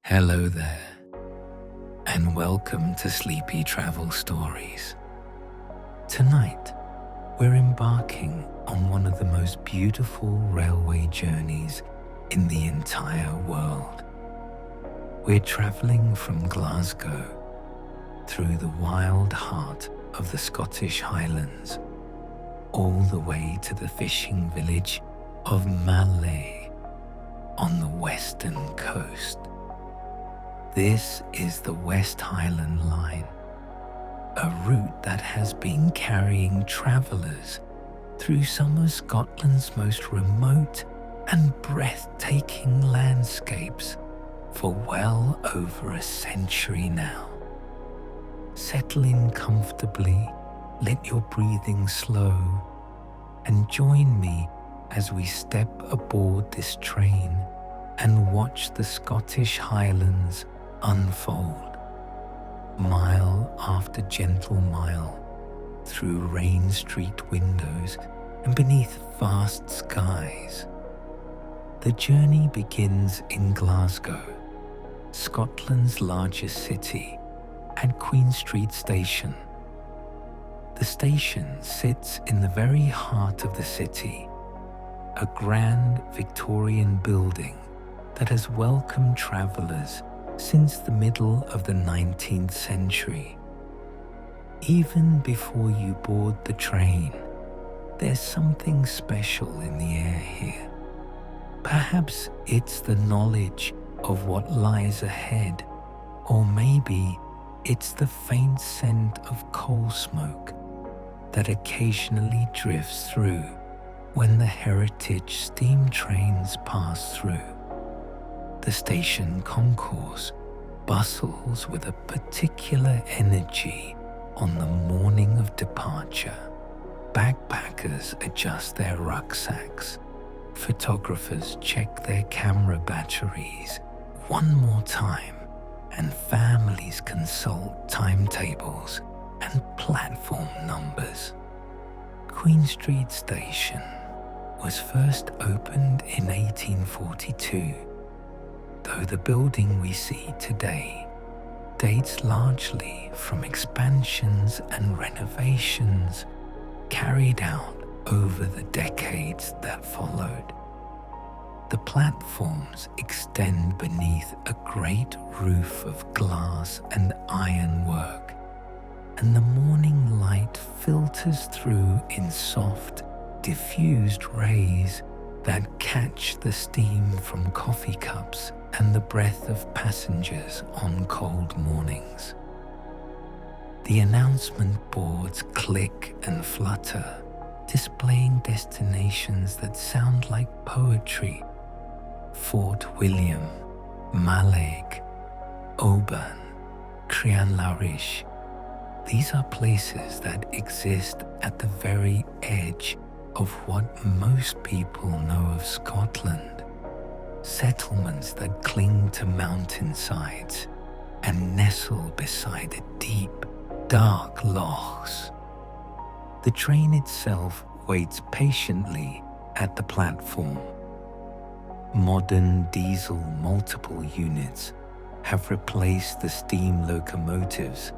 Hello there, and welcome to Sleepy Travel Stories. Tonight, we're embarking on one of the most beautiful railway journeys in the entire world. We're travelling from Glasgow through the wild heart of the Scottish Highlands, all the way to the fishing village of Malé on the western coast. This is the West Highland Line, a route that has been carrying travellers through some of Scotland's most remote and breathtaking landscapes for well over a century now. Settle in comfortably, let your breathing slow, and join me as we step aboard this train and watch the Scottish Highlands unfold, mile after gentle mile, through rain streaked windows and beneath vast skies. The journey begins in Glasgow, Scotland's largest city, at Queen Street Station. The station sits in the very heart of the city, a grand Victorian building that has welcomed travellers since the middle of the 19th century. Even before you board the train, there's something special in the air here. Perhaps it's the knowledge of what lies ahead, or maybe it's the faint scent of coal smoke that occasionally drifts through when the heritage steam trains pass through. The station concourse bustles with a particular energy on the morning of departure. Backpackers adjust their rucksacks, photographers check their camera batteries one more time, and families consult timetables and platform numbers. Queen Street Station was first opened in 1842, though the building we see today dates largely from expansions and renovations carried out over the decades that followed. The platforms extend beneath a great roof of glass and ironwork, and the morning light filters through in soft, diffused rays that catch the steam from coffee cups and the breath of passengers on cold mornings. The announcement boards click and flutter, displaying destinations that sound like poetry. Fort William, Mallaig, Oban, Crianlarich. These are places that exist at the very edge of what most people know of Scotland. Settlements that cling to mountainsides and nestle beside the deep, dark lochs. The train itself waits patiently at the platform. Modern diesel multiple units have replaced the steam locomotives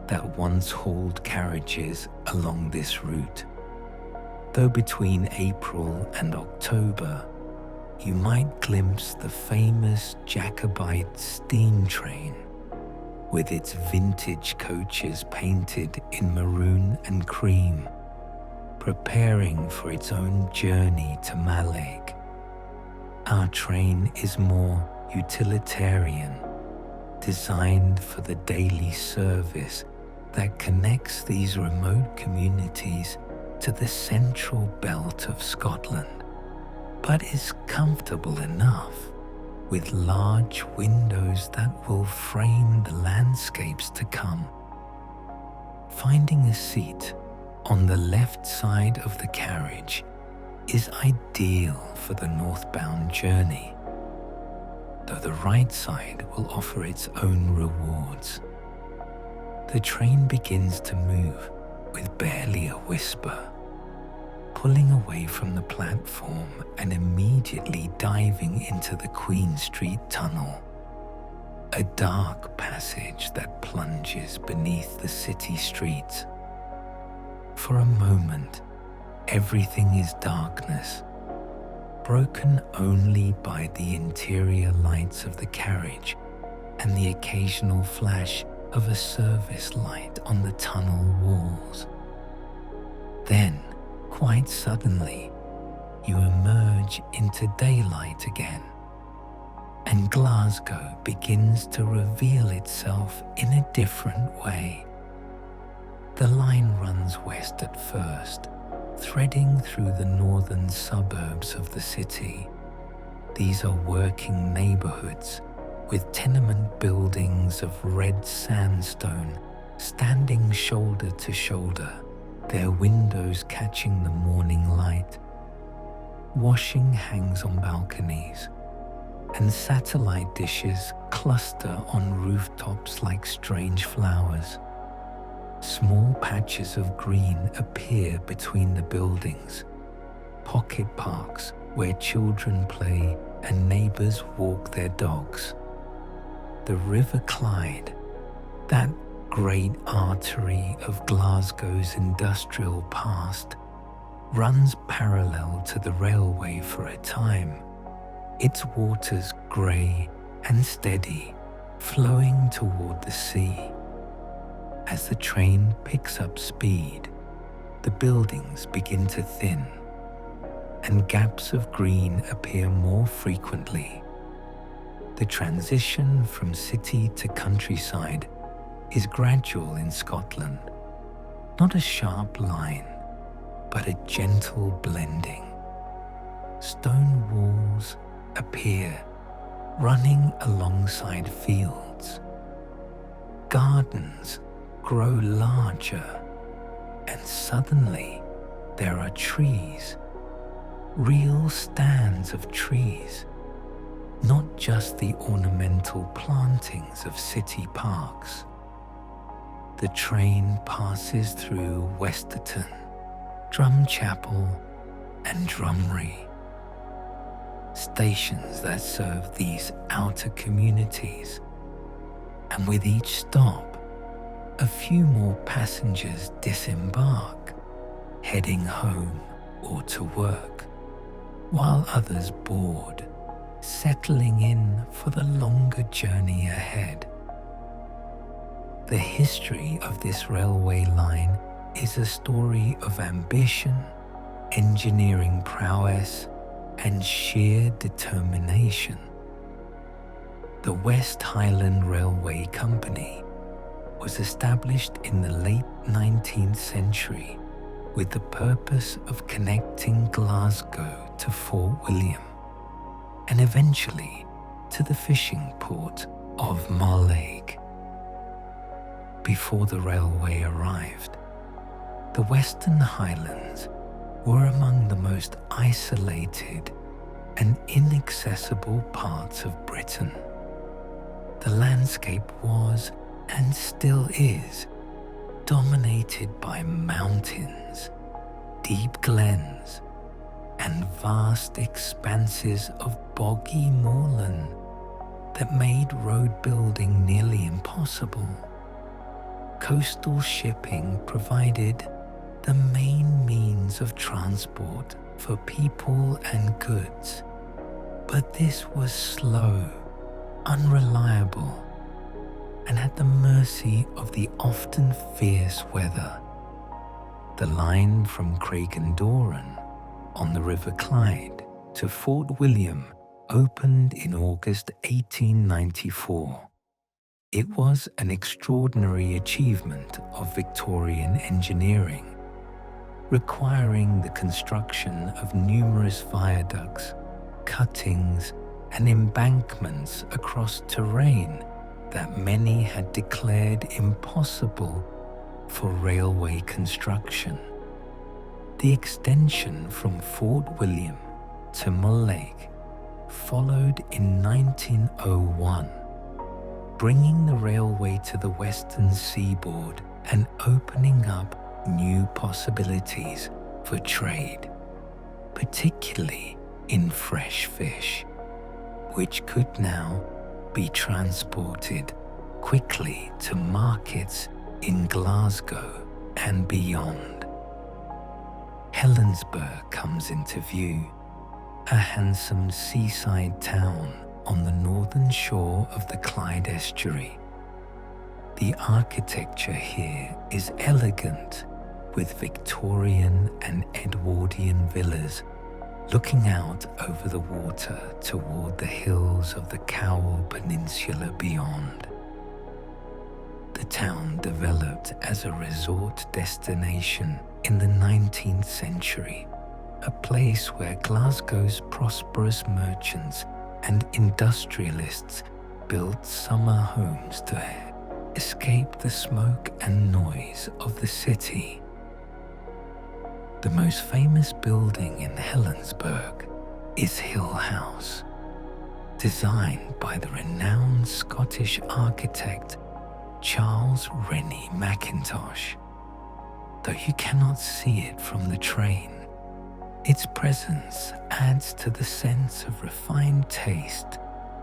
that once hauled carriages along this route. Though between April and October, you might glimpse the famous Jacobite steam train, with its vintage coaches painted in maroon and cream, preparing for its own journey to Mallaig. Our train is more utilitarian, designed for the daily service that connects these remote communities to the central belt of Scotland, but is comfortable enough, with large windows that will frame the landscapes to come. Finding a seat on the left side of the carriage is ideal for the northbound journey, though the right side will offer its own rewards. The train begins to move with barely a whisper, pulling away from the platform and immediately diving into the Queen Street tunnel. a dark passage that plunges beneath the city streets. For a moment, everything is darkness, broken only by the interior lights of the carriage and the occasional flash of a service light on the tunnel walls. Then, quite suddenly, you emerge into daylight again, and Glasgow begins to reveal itself in a different way. The line runs west at first, threading through the northern suburbs of the city. These are working neighborhoods with tenement buildings of red sandstone standing shoulder to shoulder, their windows catching the morning light. Washing hangs on balconies, and satellite dishes cluster on rooftops like strange flowers. Small patches of green appear between the buildings, pocket parks where children play and neighbours walk their dogs. The River Clyde, that great artery of Glasgow's industrial past, runs parallel to the railway for a time, its waters grey and steady, flowing toward the sea. As the train picks up speed, the buildings begin to thin, and gaps of green appear more frequently. The transition from city to countryside is gradual in Scotland, not a sharp line, but a gentle blending. Stone walls appear, running alongside fields. Gardens grow larger, and suddenly there are trees, real stands of trees, not just the ornamental plantings of city parks. The train passes through Westerton, Drumchapel, and Drumry, stations that serve these outer communities, and with each stop, a few more passengers disembark, heading home or to work, while others board, settling in for the longer journey ahead. The history of this railway line is a story of ambition, engineering prowess, and sheer determination. The West Highland Railway Company was established in the late 19th century with the purpose of connecting Glasgow to Fort William and eventually to the fishing port of Mullaig. Before the railway arrived, the Western Highlands were among the most isolated and inaccessible parts of Britain. The landscape was, and still is, dominated by mountains, deep glens, and vast expanses of boggy moorland that made road building nearly impossible. Coastal shipping provided the main means of transport for people and goods, but this was slow, unreliable, and at the mercy of the often fierce weather. The line from Craigendoran on the River Clyde to Fort William opened in August 1894. It was an extraordinary achievement of Victorian engineering, requiring the construction of numerous viaducts, cuttings, and embankments across terrain that many had declared impossible for railway construction. The extension from Fort William to Mullaig followed in 1901, bringing the railway to the western seaboard and opening up new possibilities for trade, particularly in fresh fish, which could now be transported quickly to markets in Glasgow and beyond. Helensburgh comes into view, a handsome seaside town on the northern shore of the Clyde estuary. The architecture here is elegant, with Victorian and Edwardian villas looking out over the water toward the hills of the Cowal Peninsula beyond. The town developed as a resort destination in the 19th century, a place where Glasgow's prosperous merchants and industrialists built summer homes to escape the smoke and noise of the city. The most famous building in Helensburgh is Hill House, designed by the renowned Scottish architect Charles Rennie Mackintosh. Though you cannot see it from the train, its presence adds to the sense of refined taste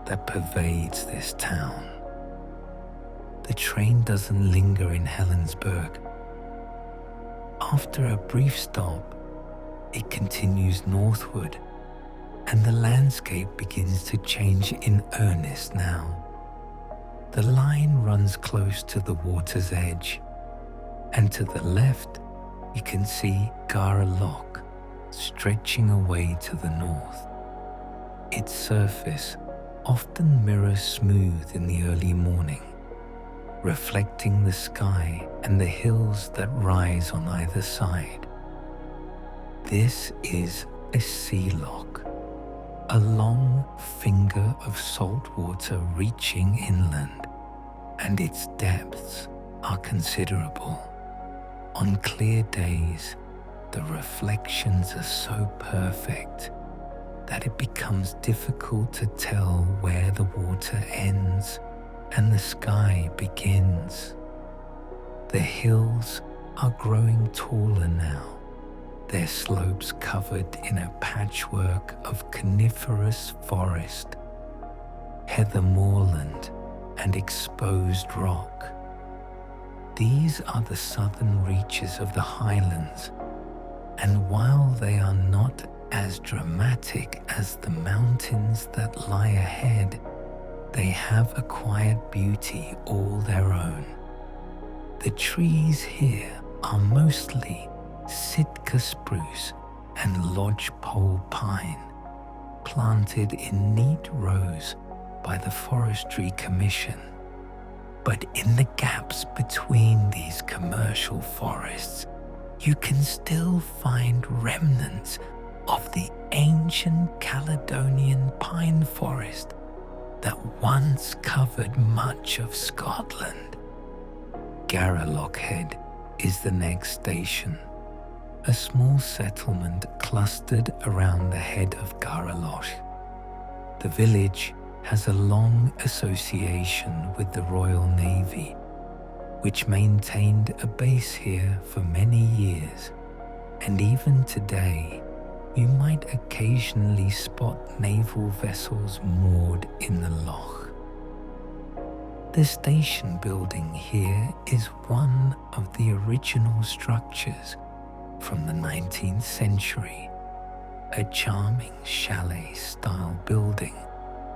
that pervades this town. The train doesn't linger in Helensburgh. After a brief stop, it continues northward, and the landscape begins to change in earnest now. The line runs close to the water's edge, and to the left, you can see Gara Loch stretching away to the north. Its surface often mirrors smooth in the early morning, reflecting the sky and the hills that rise on either side. This is a sea loch, a long finger of salt water reaching inland, and its depths are considerable. On clear days, the reflections are so perfect that it becomes difficult to tell where the water ends and the sky begins. The hills are growing taller now, their slopes covered in a patchwork of coniferous forest, heather moorland, and exposed rock. These are the southern reaches of the Highlands, and while they are not as dramatic as the mountains that lie ahead, they have a quiet beauty all their own. The trees here are mostly Sitka spruce and lodgepole pine, planted in neat rows by the Forestry Commission. But in the gaps between these commercial forests, you can still find remnants of the ancient Caledonian pine forest that once covered much of Scotland. Garalochhead is the next station, a small settlement clustered around the head of Garaloch. The village has a long association with the Royal Navy, which maintained a base here for many years, and even today you might occasionally spot naval vessels moored in the loch. The station building here is one of the original structures from the 19th century, a charming chalet-style building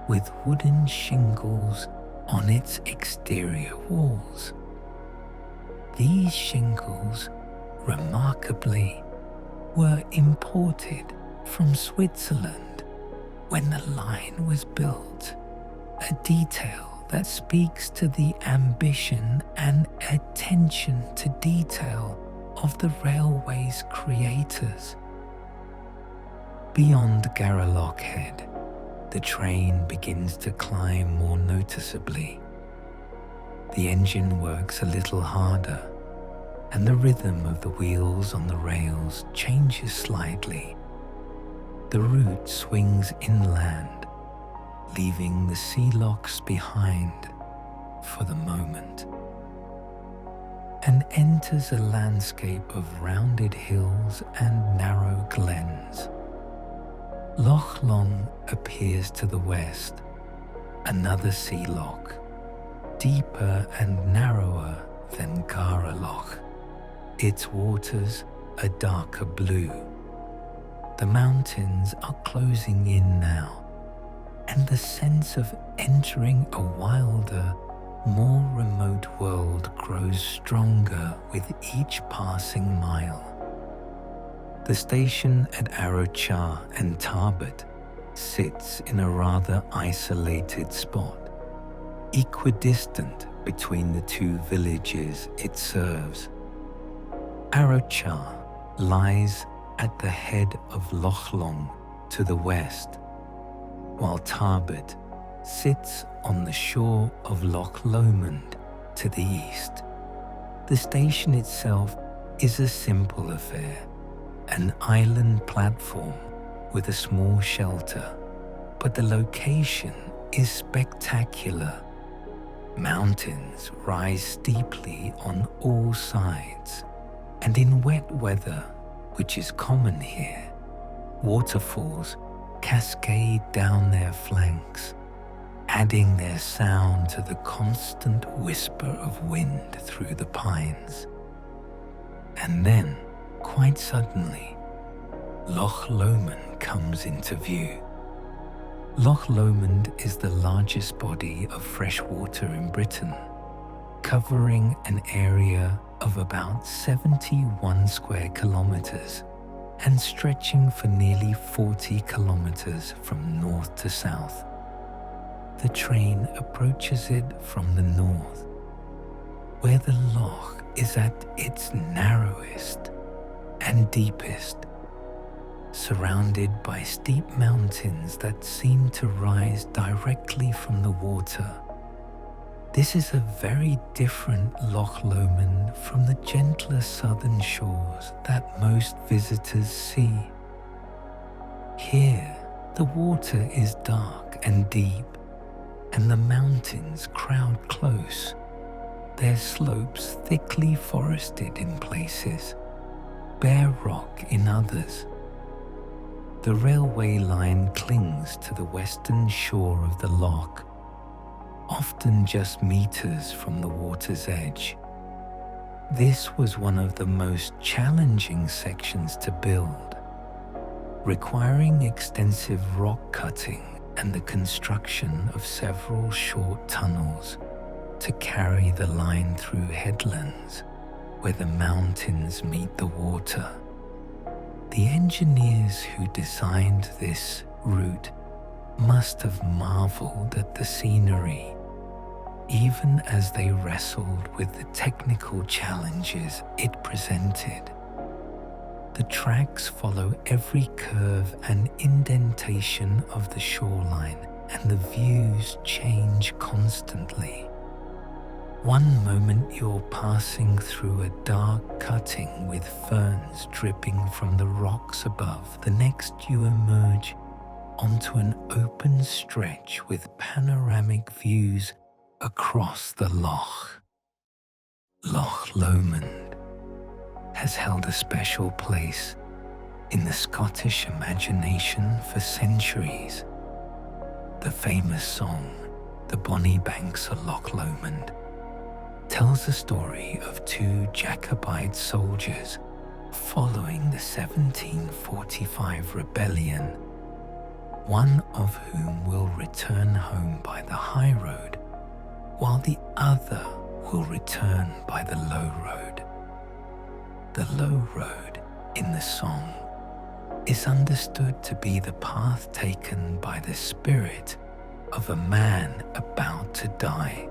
with wooden shingles on its exterior walls. These shingles, remarkably, were imported from Switzerland when the line was built, a detail that speaks to the ambition and attention to detail of the railway's creators. Beyond Garalochhead, the train begins to climb more noticeably. The engine works a little harder, and the rhythm of the wheels on the rails changes slightly. The route swings inland, leaving the sea lochs behind for the moment, and enters a landscape of rounded hills and narrow glens. Loch Long appears to the west, another sea loch, deeper and narrower than Gara Loch. Its waters a darker blue. The mountains are closing in now, and the sense of entering a wilder, more remote world grows stronger with each passing mile. The station at Arrochar and Tarbet sits in a rather isolated spot, equidistant between the two villages it serves. Arrochar lies at the head of Loch Long to the west, while Tarbet sits on the shore of Loch Lomond to the east. The station itself is a simple affair, an island platform with a small shelter, but the location is spectacular. Mountains rise steeply on all sides, and in wet weather, which is common here, waterfalls cascade down their flanks, adding their sound to the constant whisper of wind through the pines. And then, quite suddenly, Loch Lomond comes into view. Loch Lomond is the largest body of fresh water in Britain, covering an area of about 71 square kilometres and stretching for nearly 40 kilometres from north to south. The train approaches it from the north, where the loch is at its narrowest and deepest, surrounded by steep mountains that seem to rise directly from the water. This is a very different Loch Lomond from the gentler southern shores that most visitors see. Here, the water is dark and deep, and the mountains crowd close, their slopes thickly forested in places, bare rock in others. The railway line clings to the western shore of the loch, often just meters from the water's edge. This was one of the most challenging sections to build, requiring extensive rock cutting and the construction of several short tunnels to carry the line through headlands where the mountains meet the water. The engineers who designed this route must have marveled at the scenery, even as they wrestled with the technical challenges it presented. The tracks follow every curve and indentation of the shoreline, and the views change constantly. One moment you're passing through a dark cutting with ferns dripping from the rocks above. The next you emerge onto an open stretch with panoramic views across the loch. Loch Lomond has held a special place in the Scottish imagination for centuries. The famous song, The Bonnie Banks of Loch Lomond, tells the story of two Jacobite soldiers following the 1745 rebellion, one of whom will return home by the high road, while the other will return by the low road. The low road in the song is understood to be the path taken by the spirit of a man about to die,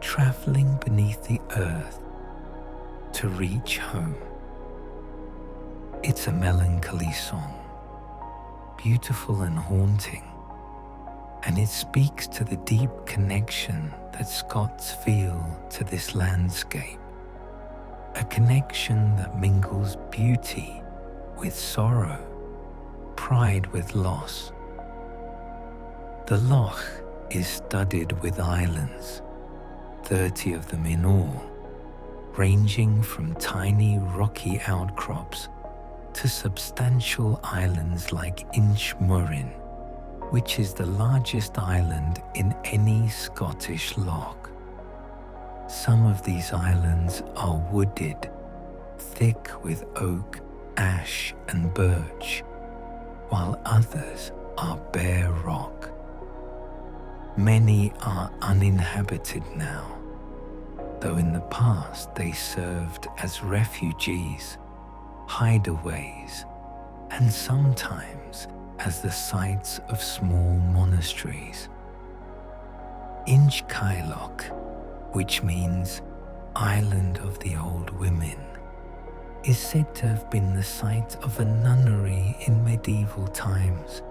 traveling beneath the earth to reach home. It's a melancholy song, beautiful and haunting, and it speaks to the deep connection that Scots feel to this landscape, a connection that mingles beauty with sorrow, pride with loss. The loch is studded with islands, 30 of them in all, ranging from tiny rocky outcrops to substantial islands like Inchmurrin, which is the largest island in any Scottish loch. Some of these islands are wooded, thick with oak, ash and birch, while others are bare rock. Many are uninhabited now, though in the past they served as refugees, hideaways, and sometimes as the sites of small monasteries. Inchcailloch, which means Island of the Old Women, is said to have been the site of a nunnery in medieval times,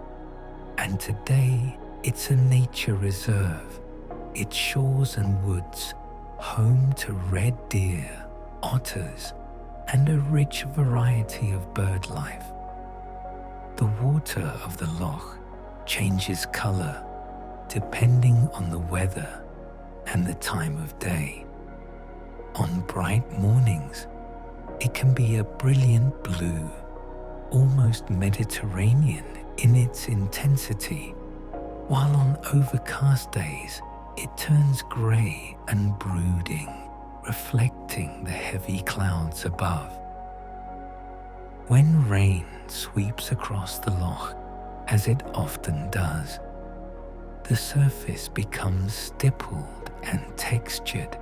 and today it's a nature reserve, its shores and woods home to red deer, otters, and a rich variety of bird life. The water of the loch changes colour depending on the weather and the time of day. On bright mornings, it can be a brilliant blue, almost Mediterranean in its intensity, while on overcast days it turns grey and brooding, reflecting the heavy clouds above. When rain sweeps across the loch, as it often does, the surface becomes stippled and textured,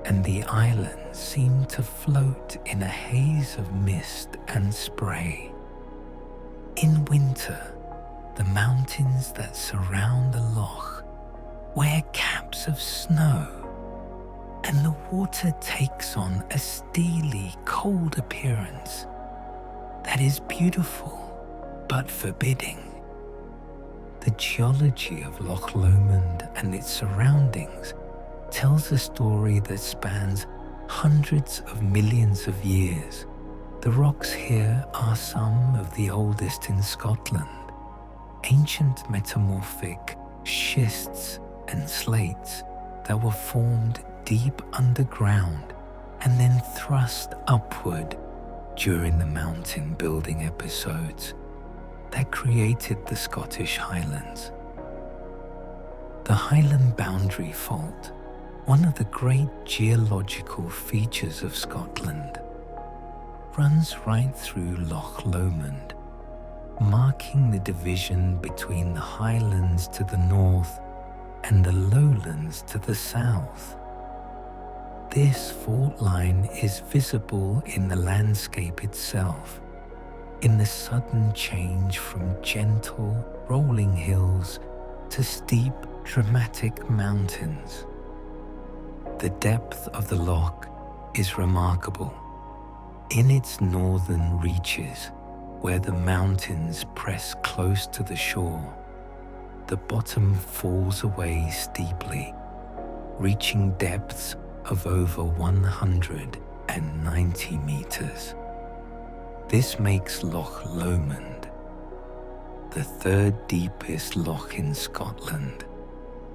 and the islands seem to float in a haze of mist and spray. In winter, the mountains that surround the loch wear caps of snow, and the water takes on a steely, cold appearance that is beautiful but forbidding. The geology of Loch Lomond and its surroundings tells a story that spans hundreds of millions of years. The rocks here are some of the oldest in Scotland, ancient metamorphic schists and slates that were formed deep underground and then thrust upward during the mountain building episodes that created the Scottish Highlands. The Highland Boundary Fault, one of the great geological features of Scotland, runs right through Loch Lomond, marking the division between the Highlands to the north and the lowlands to the south. This fault line is visible in the landscape itself, in the sudden change from gentle, rolling hills to steep, dramatic mountains. The depth of the loch is remarkable. In its northern reaches, where the mountains press close to the shore, the bottom falls away steeply, reaching depths of over 190 meters. This makes Loch Lomond the third deepest loch in Scotland,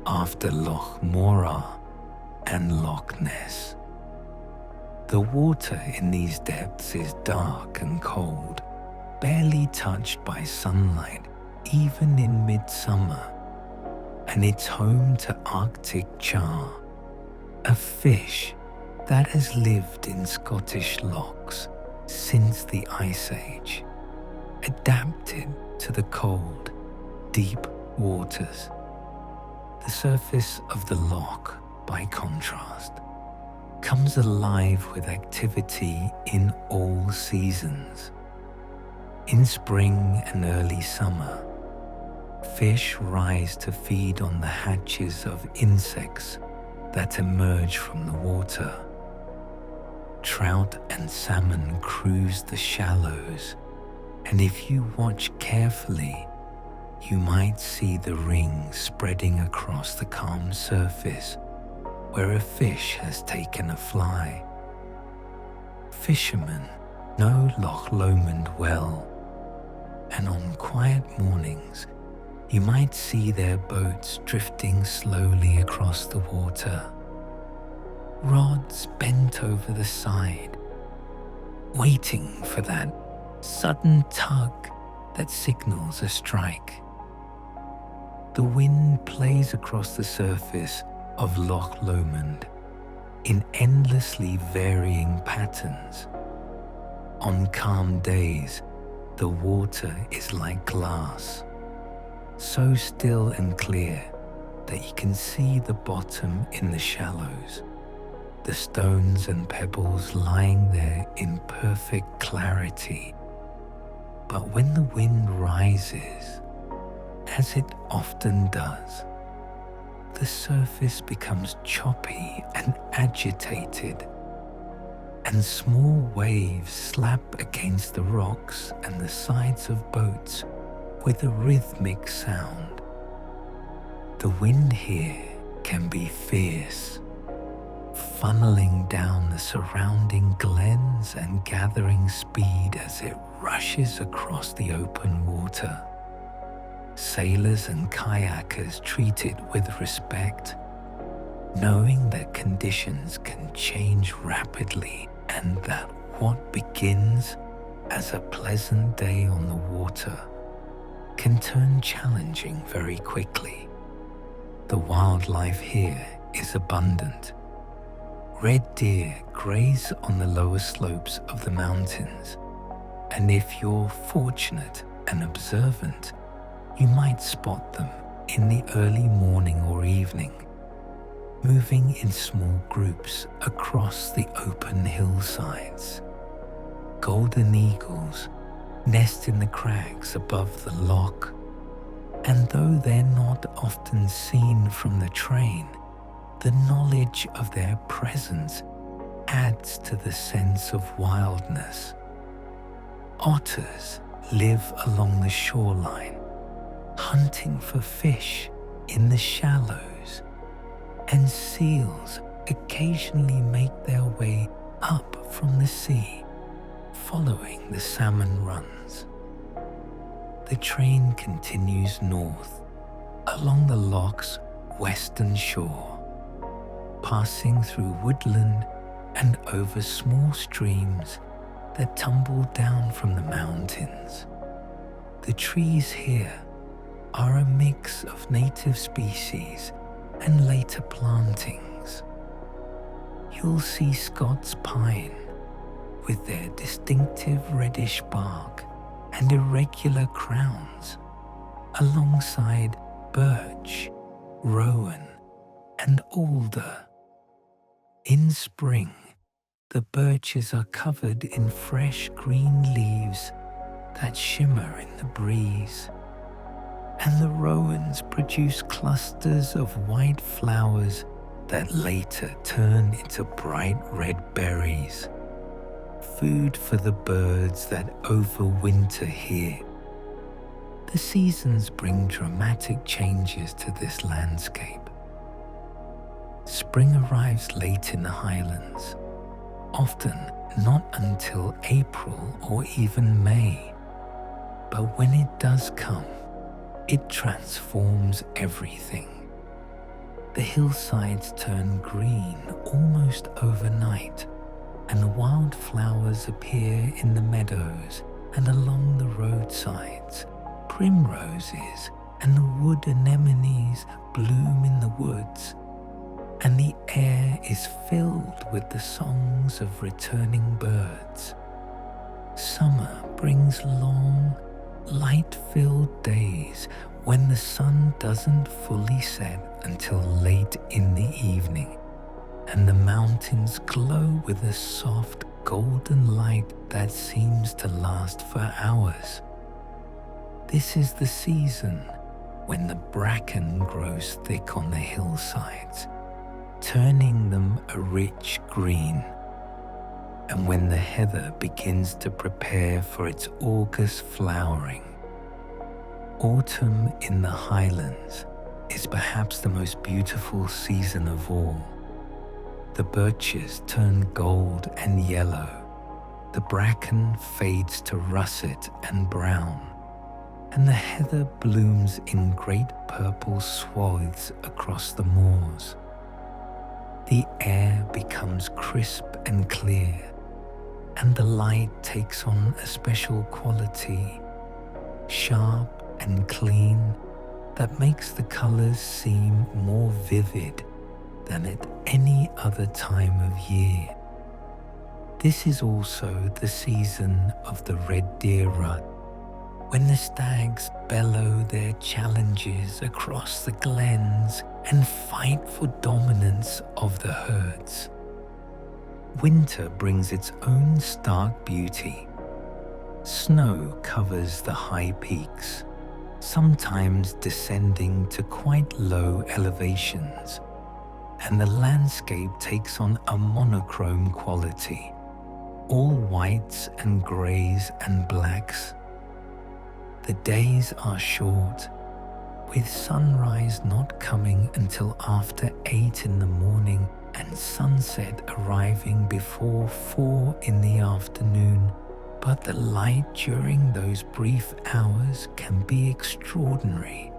after Loch Morar and Loch Ness. The water in these depths is dark and cold, barely touched by sunlight even in midsummer, and it's home to Arctic char, a fish that has lived in Scottish lochs since the Ice Age, adapted to the cold, deep waters. The surface of the loch, by contrast, comes alive with activity in all seasons. In spring and early summer, fish rise to feed on the hatches of insects that emerge from the water. Trout and salmon cruise the shallows, and if you watch carefully, you might see the ring spreading across the calm surface where a fish has taken a fly. Fishermen know Loch Lomond well, and on quiet mornings you might see their boats drifting slowly across the water, rods bent over the side, waiting for that sudden tug that signals a strike. The wind plays across the surface of Loch Lomond in endlessly varying patterns. On calm days, the water is like glass, so still and clear that you can see the bottom in the shallows, the stones and pebbles lying there in perfect clarity. But when the wind rises, as it often does, the surface becomes choppy and agitated, and small waves slap against the rocks and the sides of boats with a rhythmic sound. The wind here can be fierce, funneling down the surrounding glens and gathering speed as it rushes across the open water. Sailors and kayakers treat it with respect, knowing that conditions can change rapidly and that what begins as a pleasant day on the water can turn challenging very quickly. The wildlife here is abundant. Red deer graze on the lower slopes of the mountains, and if you're fortunate and observant, you might spot them in the early morning or evening, moving in small groups across the open hillsides. Golden eagles nest in the crags above the loch, and though they're not often seen from the train, the knowledge of their presence adds to the sense of wildness. Otters live along the shoreline, hunting for fish in the shallows, and seals occasionally make their way up from the sea, following the salmon runs. The train continues north along the loch's western shore, passing through woodland and over small streams that tumble down from the mountains. The trees here are a mix of native species and later plantings. You'll see Scots pine with their distinctive reddish bark and irregular crowns, alongside birch, rowan, and alder. In spring, the birches are covered in fresh green leaves that shimmer in the breeze, and the rowans produce clusters of white flowers that later turn into bright red berries, food for the birds that overwinter here. The seasons bring dramatic changes to this landscape. Spring arrives late in the Highlands, often not until April or even May. But when it does come, it transforms everything. The hillsides turn green almost overnight, and wildflowers appear in the meadows and along the roadsides. Primroses and the wood anemones bloom in the woods, and the air is filled with the songs of returning birds. Summer brings long, light-filled days when the sun doesn't fully set until late in the evening, and the mountains glow with a soft golden light that seems to last for hours. This is the season when the bracken grows thick on the hillsides, turning them a rich green, and when the heather begins to prepare for its August flowering. Autumn in the Highlands is perhaps the most beautiful season of all. The birches turn gold and yellow, the bracken fades to russet and brown, and the heather blooms in great purple swaths across the moors. The air becomes crisp and clear, and the light takes on a special quality, sharp and clean, that makes the colours seem more vivid than at any other time of year. This is also the season of the red deer rut, when the stags bellow their challenges across the glens and fight for dominance of the herds. Winter brings its own stark beauty. Snow covers the high peaks, sometimes descending to quite low elevations, and the landscape takes on a monochrome quality, all whites and greys and blacks. The days are short, with sunrise not coming until after 8 in the morning and sunset arriving before 4 in the afternoon. But the light during those brief hours can be extraordinary,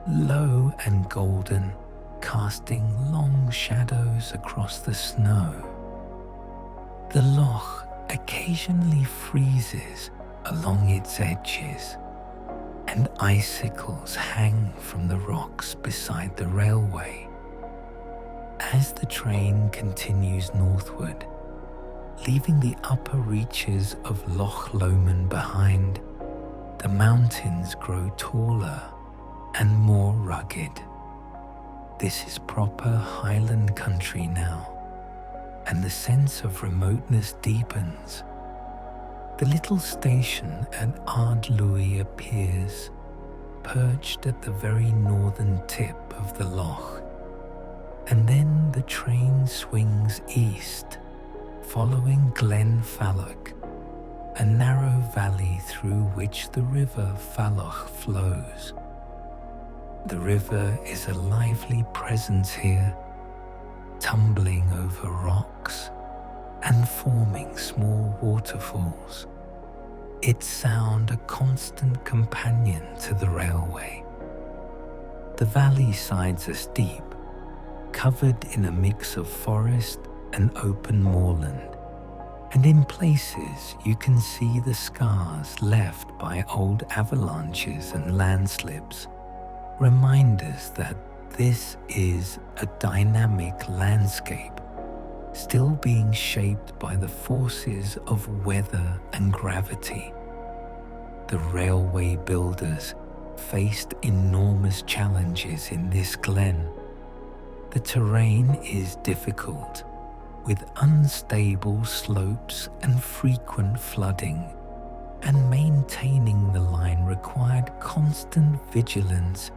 low and golden, casting long shadows across the snow. The loch occasionally freezes along its edges, and icicles hang from the rocks beside the railway. As the train continues northward, leaving the upper reaches of Loch Lomond behind, the mountains grow taller and more rugged. This is proper Highland country now, and the sense of remoteness deepens. The little station at Ardlui appears, perched at the very northern tip of the loch, and then the train swings east, following Glen Falloch, a narrow valley through which the river Falloch flows. The river is a lively presence here, tumbling over rocks and forming small waterfalls, its sound a constant companion to the railway. The valley sides are steep, covered in a mix of forest and open moorland, and in places you can see the scars left by old avalanches and landslips, reminders that this is a dynamic landscape, still being shaped by the forces of weather and gravity. The railway builders faced enormous challenges in this glen. The terrain is difficult, with unstable slopes and frequent flooding, and maintaining the line required constant vigilance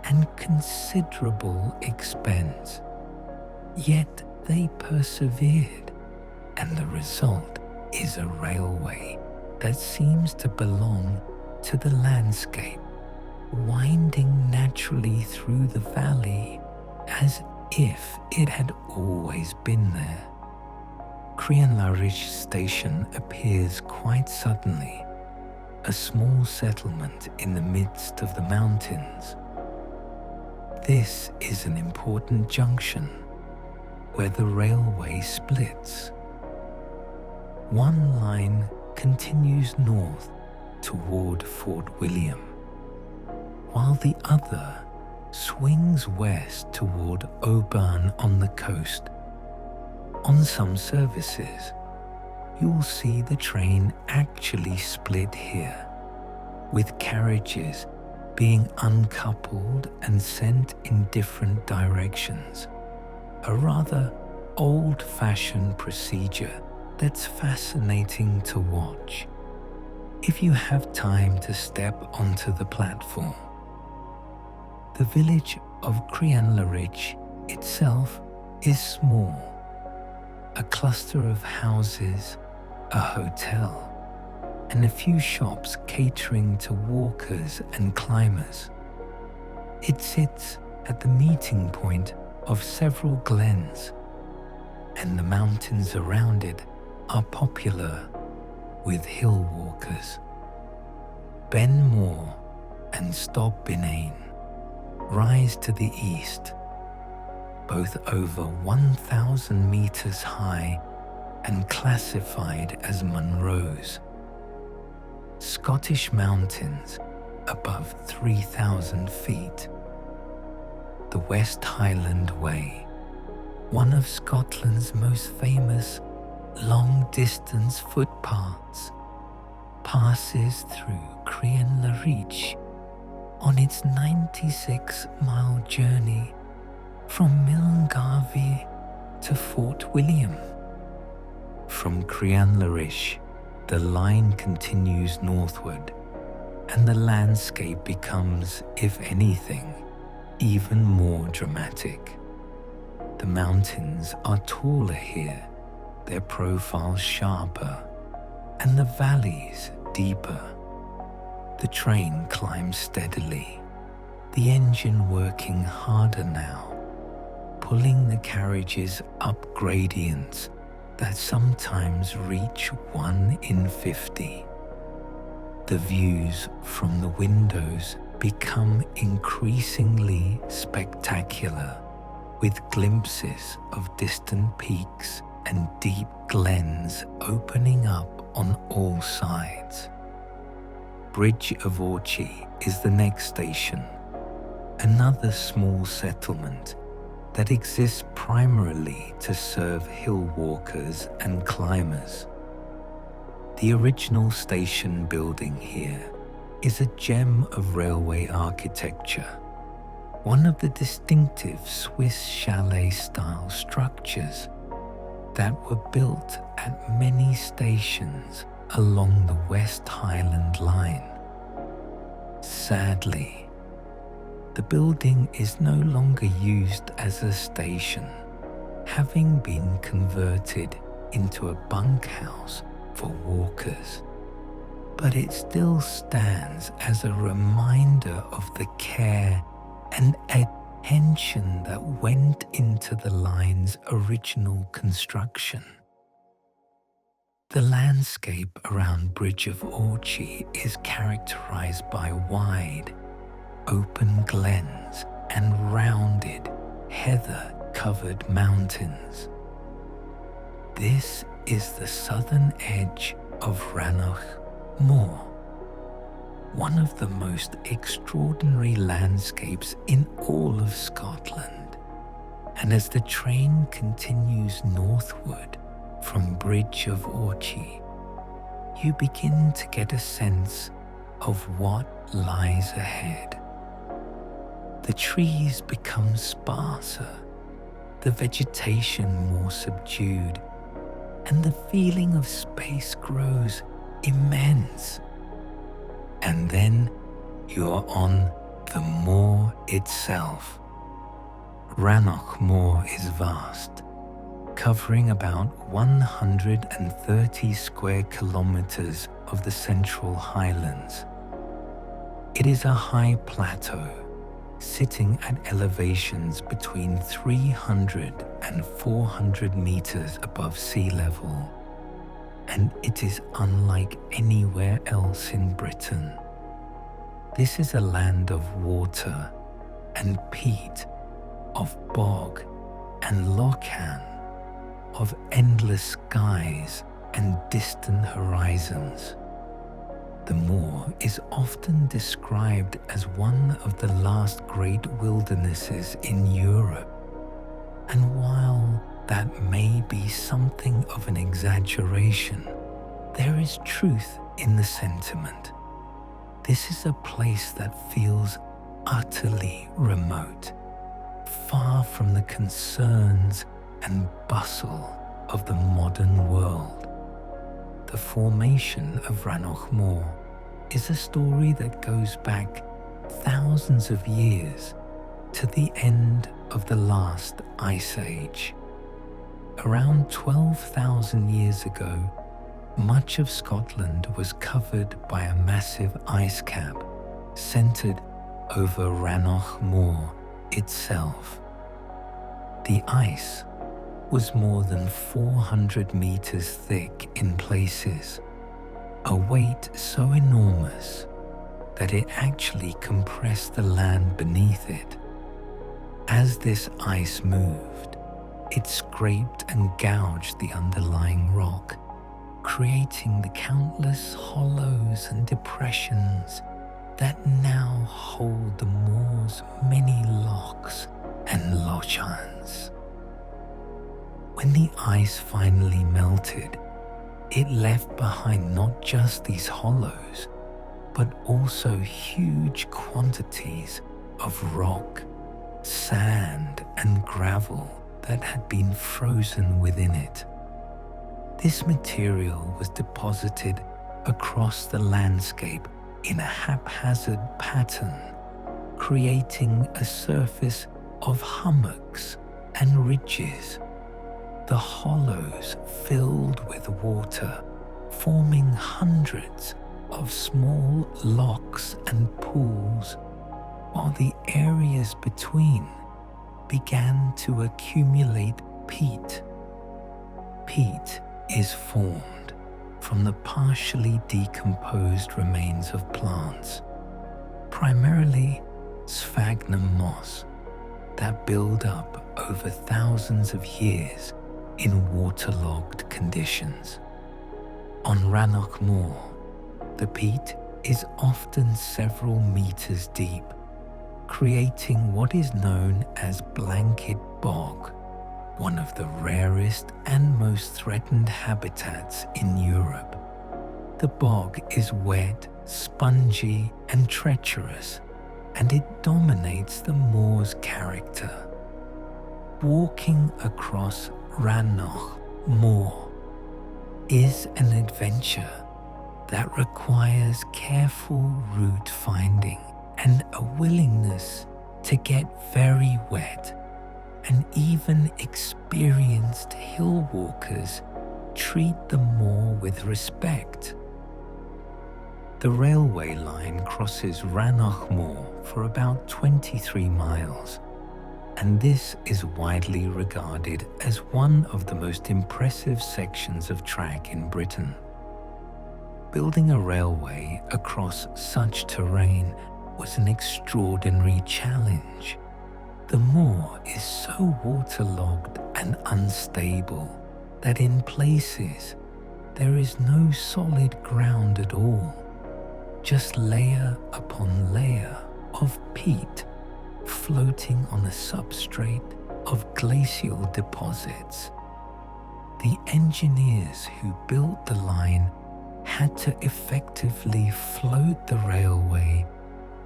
and considerable expense. Yet they persevered, and the result is a railway that seems to belong to the landscape, winding naturally through the valley as if it had always been there. Crianlarich station appears quite suddenly, a small settlement in the midst of the mountains. This is an important junction where the railway splits. One line continues north toward Fort William, while the other swings west toward Oban on the coast. On some services, you'll see the train actually split here, with carriages being uncoupled and sent in different directions, a rather old-fashioned procedure that's fascinating to watch if you have time to step onto the platform. The village of Crianlarich itself is small, a cluster of houses, a hotel, and a few shops catering to walkers and climbers. It sits at the meeting point of several glens, and the mountains around it are popular with hill walkers. Ben More and Stob Binane rise to the east, both over 1,000 meters high and classified as Munros. Scottish mountains above 3,000 feet. The West Highland Way, one of Scotland's most famous long-distance footpaths, passes through Crianlarich on its 96-mile journey from Milngarvie to Fort William. From Crianlarich, the line continues northward, and the landscape becomes, if anything, even more dramatic. The mountains are taller here, their profiles sharper, and the valleys deeper. The train climbs steadily, the engine working harder now, pulling the carriages up gradients that sometimes reach 1 in 50. The views from the windows become increasingly spectacular, with glimpses of distant peaks and deep glens opening up on all sides. Bridge of Orchy is the next station, another small settlement that exists primarily to serve hill walkers and climbers. The original station building here is a gem of railway architecture, one of the distinctive Swiss chalet-style structures that were built at many stations along the West Highland Line. Sadly, the building is no longer used as a station, having been converted into a bunkhouse for walkers. But it still stands as a reminder of the care and attention that went into the line's original construction. The landscape around Bridge of Orchy is characterized by wide, open glens and rounded, heather-covered mountains. This is the southern edge of Rannoch Moor, one of the most extraordinary landscapes in all of Scotland. And as the train continues northward from Bridge of Orchy, you begin to get a sense of what lies ahead. The trees become sparser, the vegetation more subdued, and the feeling of space grows immense. And then you're on the moor itself. Rannoch Moor is vast, covering about 130 square kilometers of the Central Highlands. It is a high plateau, sitting at elevations between 300 and 400 meters above sea level, and it is unlike anywhere else in Britain. This is a land of water and peat, of bog and lochlan, of endless skies and distant horizons. The moor is often described as one of the last great wildernesses in Europe, and while that may be something of an exaggeration, there is truth in the sentiment. This is a place that feels utterly remote, far from the concerns and bustle of the modern world. The formation of Rannoch Moor is a story that goes back thousands of years to the end of the last ice age. Around 12,000 years ago, much of Scotland was covered by a massive ice cap centered over Rannoch Moor itself. The ice was more than 400 meters thick in places, a weight so enormous that it actually compressed the land beneath it. As this ice moved, it scraped and gouged the underlying rock, creating the countless hollows and depressions that now hold the moor's many lochs and lochans. When the ice finally melted, it left behind not just these hollows, but also huge quantities of rock, sand, and gravel that had been frozen within it. This material was deposited across the landscape in a haphazard pattern, creating a surface of hummocks and ridges, the hollows filled with water, forming hundreds of small lochs and pools, while the areas between began to accumulate peat. Peat is formed from the partially decomposed remains of plants, primarily sphagnum moss, that build up over thousands of years in waterlogged conditions. On Rannoch Moor, the peat is often several meters deep, creating what is known as blanket bog, one of the rarest and most threatened habitats in Europe. The bog is wet, spongy, and treacherous, and it dominates the moor's character. Walking across Rannoch Moor is an adventure that requires careful route finding and a willingness to get very wet, and even experienced hill walkers treat the moor with respect. The railway line crosses Rannoch Moor for about 23 miles, and this is widely regarded as one of the most impressive sections of track in Britain. Building a railway across such terrain was an extraordinary challenge. The moor is so waterlogged and unstable that in places there is no solid ground at all, just layer upon layer of peat floating on a substrate of glacial deposits. The engineers who built the line had to effectively float the railway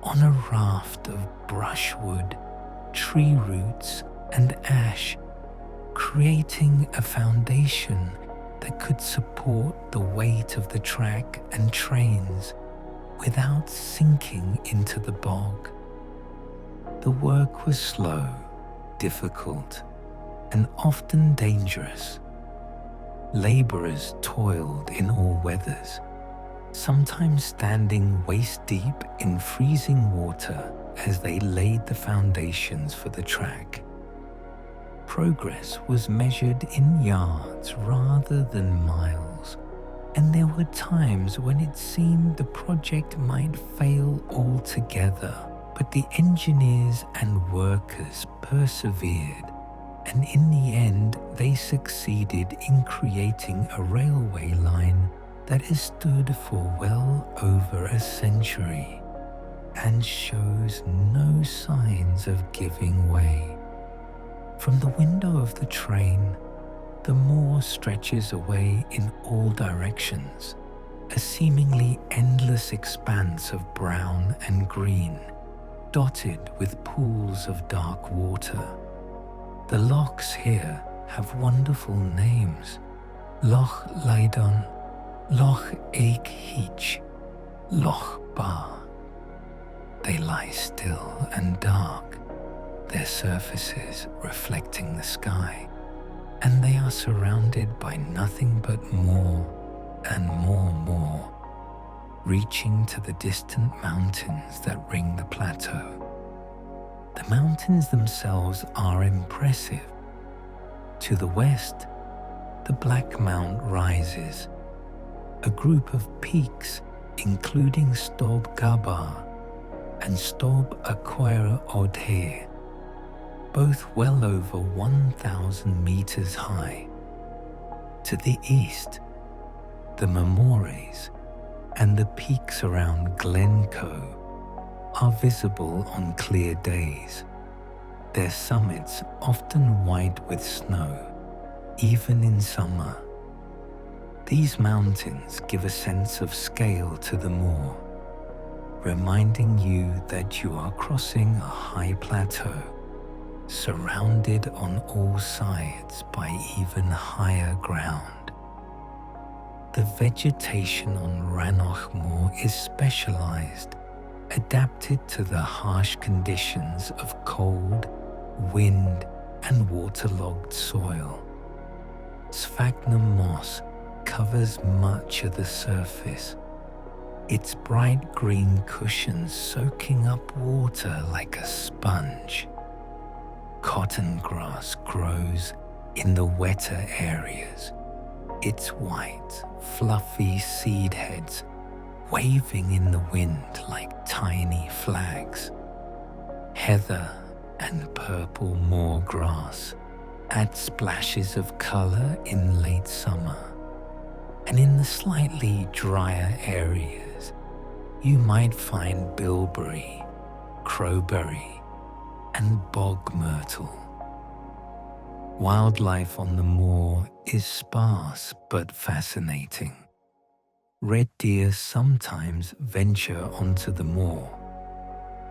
on a raft of brushwood, tree roots, and ash, creating a foundation that could support the weight of the track and trains without sinking into the bog. The work was slow, difficult, and often dangerous. Labourers toiled in all weathers, sometimes standing waist-deep in freezing water as they laid the foundations for the track. Progress was measured in yards rather than miles, and there were times when it seemed the project might fail altogether, but the engineers and workers persevered, and in the end they succeeded in creating a railway line that has stood for well over a century and shows no signs of giving way. From the window of the train, the moor stretches away in all directions, a seemingly endless expanse of brown and green, dotted with pools of dark water. The lochs here have wonderful names: Loch Lydon, Loch Eich Heach, Loch Bar. They lie still and dark, their surfaces reflecting the sky, and they are surrounded by nothing but moor and more moor, reaching to the distant mountains that ring the plateau. The mountains themselves are impressive. To the west, the Black Mount rises, a group of peaks including Stob Gabar and Stob Aquair Odhe, both well over 1,000 meters high. To the east, the Memores and the peaks around Glencoe are visible on clear days, their summits often white with snow, even in summer. These mountains give a sense of scale to the moor, reminding you that you are crossing a high plateau, surrounded on all sides by even higher ground. The vegetation on Rannoch Moor is specialized, adapted to the harsh conditions of cold, wind, and waterlogged soil. Sphagnum moss covers much of the surface, its bright green cushions soaking up water like a sponge. Cotton grass grows in the wetter areas, its white, fluffy seed heads waving in the wind like tiny flags. Heather and purple moor grass add splashes of color in late summer, and in the slightly drier areas, you might find bilberry, crowberry, and bog myrtle. Wildlife on the moor is sparse but fascinating. Red deer sometimes venture onto the moor,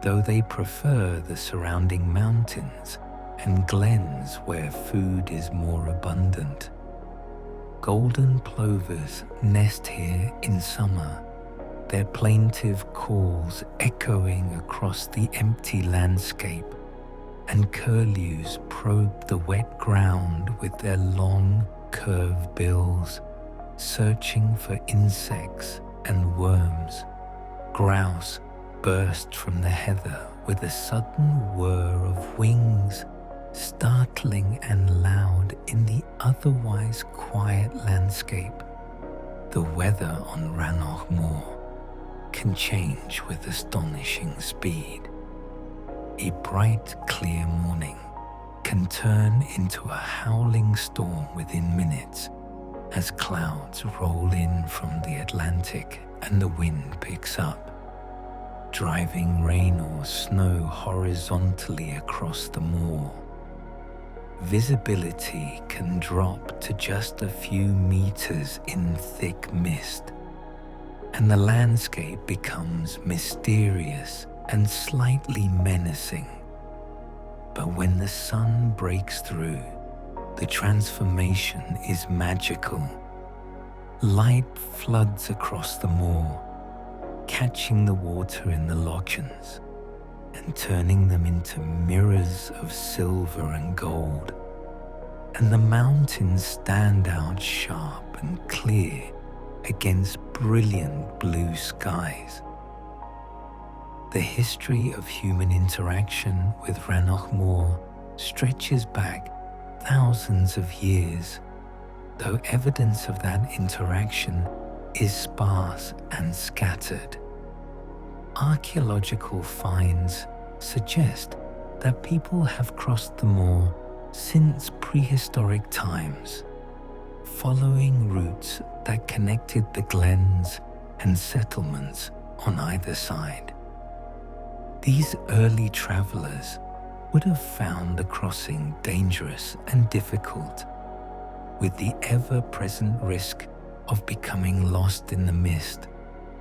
though they prefer the surrounding mountains and glens where food is more abundant. Golden plovers nest here in summer, their plaintive calls echoing across the empty landscape, and curlews probe the wet ground with their long, curved bills, searching for insects and worms. Grouse burst from the heather with a sudden whir of wings, startling and loud in the otherwise quiet landscape. The weather on Rannoch Moor can change with astonishing speed. A bright, clear morning can turn into a howling storm within minutes as clouds roll in from the Atlantic and the wind picks up, driving rain or snow horizontally across the moor. Visibility can drop to just a few meters in thick mist, and the landscape becomes mysterious and slightly menacing. But when the sun breaks through, the transformation is magical. Light floods across the moor, catching the water in the lochans and turning them into mirrors of silver and gold. And the mountains stand out sharp and clear against brilliant blue skies. The history of human interaction with Rannoch Moor stretches back thousands of years, though evidence of that interaction is sparse and scattered. Archaeological finds suggest that people have crossed the moor since prehistoric times, following routes that connected the glens and settlements on either side. These early travelers would have found the crossing dangerous and difficult, with the ever-present risk of becoming lost in the mist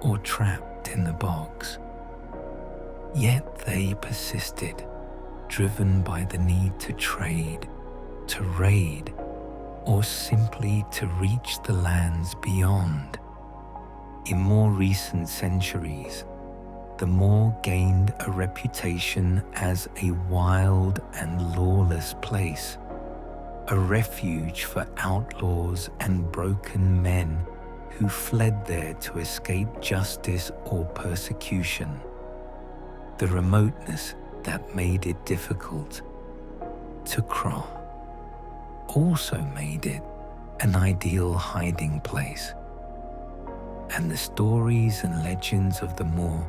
or trapped in the bogs. Yet they persisted, driven by the need to trade, to raid, or simply to reach the lands beyond. In more recent centuries, the moor gained a reputation as a wild and lawless place, a refuge for outlaws and broken men who fled there to escape justice or persecution. The remoteness that made it difficult to cross also made it an ideal hiding place. And the stories and legends of the moor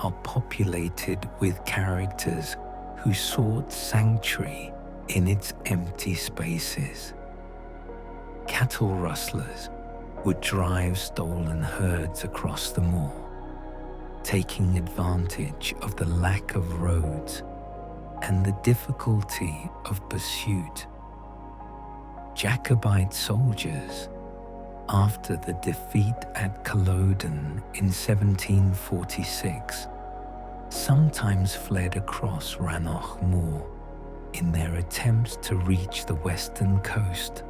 are populated with characters who sought sanctuary in its empty spaces. Cattle rustlers would drive stolen herds across the moor, taking advantage of the lack of roads and the difficulty of pursuit. Jacobite soldiers, after the defeat at Culloden in 1746, sometimes fled across Rannoch Moor in their attempts to reach the western coast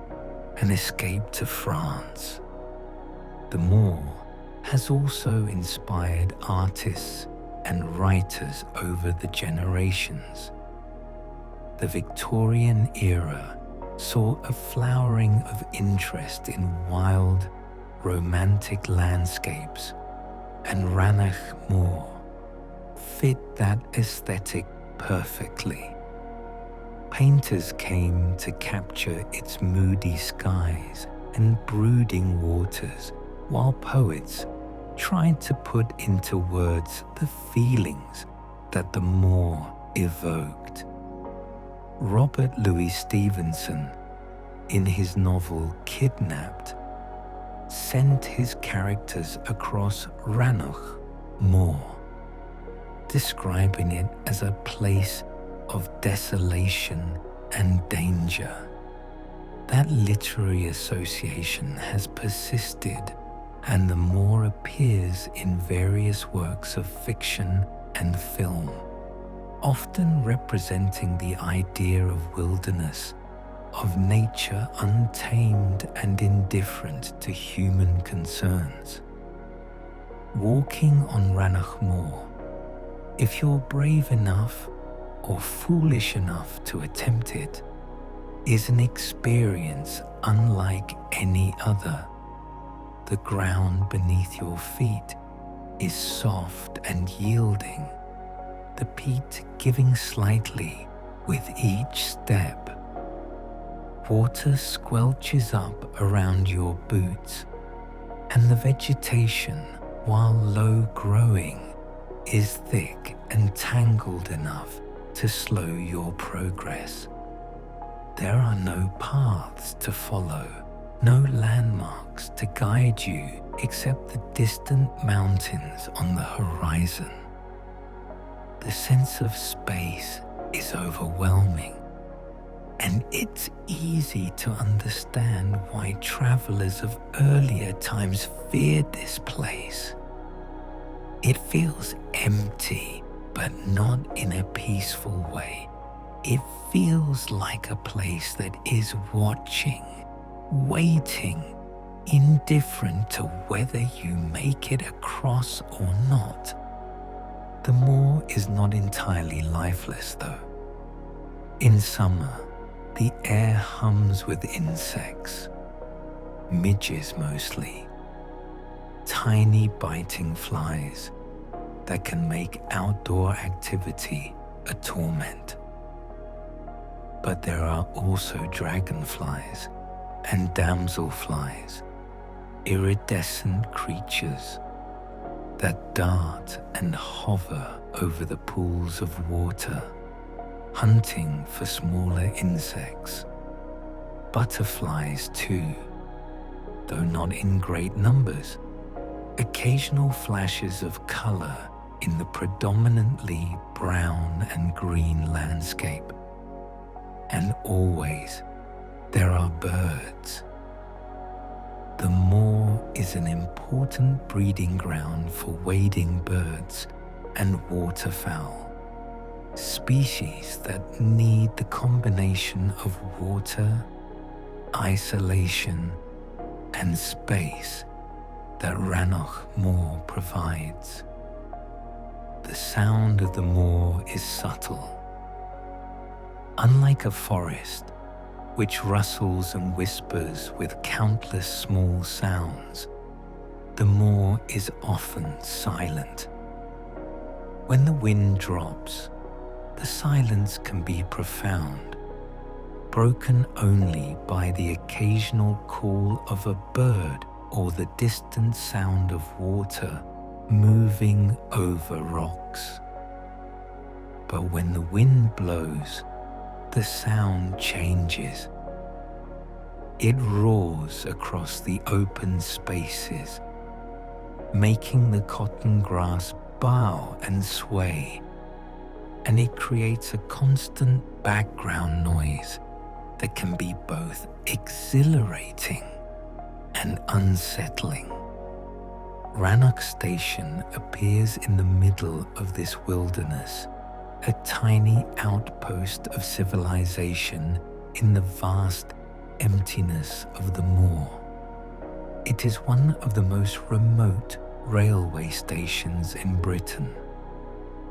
and escape to France. The moor has also inspired artists and writers over the generations. The Victorian era saw a flowering of interest in wild, romantic landscapes, and Rannoch Moor fit that aesthetic perfectly. Painters came to capture its moody skies and brooding waters, while poets tried to put into words the feelings that the moor evoked. Robert Louis Stevenson, in his novel Kidnapped, sent his characters across Rannoch Moor, describing it as a place of desolation and danger. That literary association has persisted, and the moor appears in various works of fiction and film, often representing the idea of wilderness, of nature untamed and indifferent to human concerns. Walking on Rannoch Moor, if you're brave enough or foolish enough to attempt it, is an experience unlike any other. The ground beneath your feet is soft and yielding, the peat giving slightly with each step. Water squelches up around your boots, and the vegetation, while low-growing, is thick and tangled enough to slow your progress. There are no paths to follow, no landmarks to guide you except the distant mountains on the horizon. The sense of space is overwhelming, and it's easy to understand why travelers of earlier times feared this place. It feels empty, but not in a peaceful way. It feels like a place that is watching, waiting, indifferent to whether you make it across or not. The moor is not entirely lifeless, though. In summer, the air hums with insects, midges mostly, tiny biting flies that can make outdoor activity a torment. But there are also dragonflies and damselflies, iridescent creatures that dart and hover over the pools of water, hunting for smaller insects. Butterflies too, though not in great numbers. Occasional flashes of color in the predominantly brown and green landscape. And always there are birds. The moor is an important breeding ground for wading birds and waterfowl, species that need the combination of water, isolation, and space that Rannoch Moor provides. The sound of the moor is subtle. Unlike a forest, which rustles and whispers with countless small sounds, the moor is often silent. When the wind drops, the silence can be profound, broken only by the occasional call of a bird or the distant sound of water moving over rocks. But when the wind blows, the sound changes. It roars across the open spaces, making the cotton grass bow and sway, and it creates a constant background noise that can be both exhilarating and unsettling. Rannoch Station appears in the middle of this wilderness, a tiny outpost of civilization in the vast emptiness of the moor. It is one of the most remote railway stations in Britain,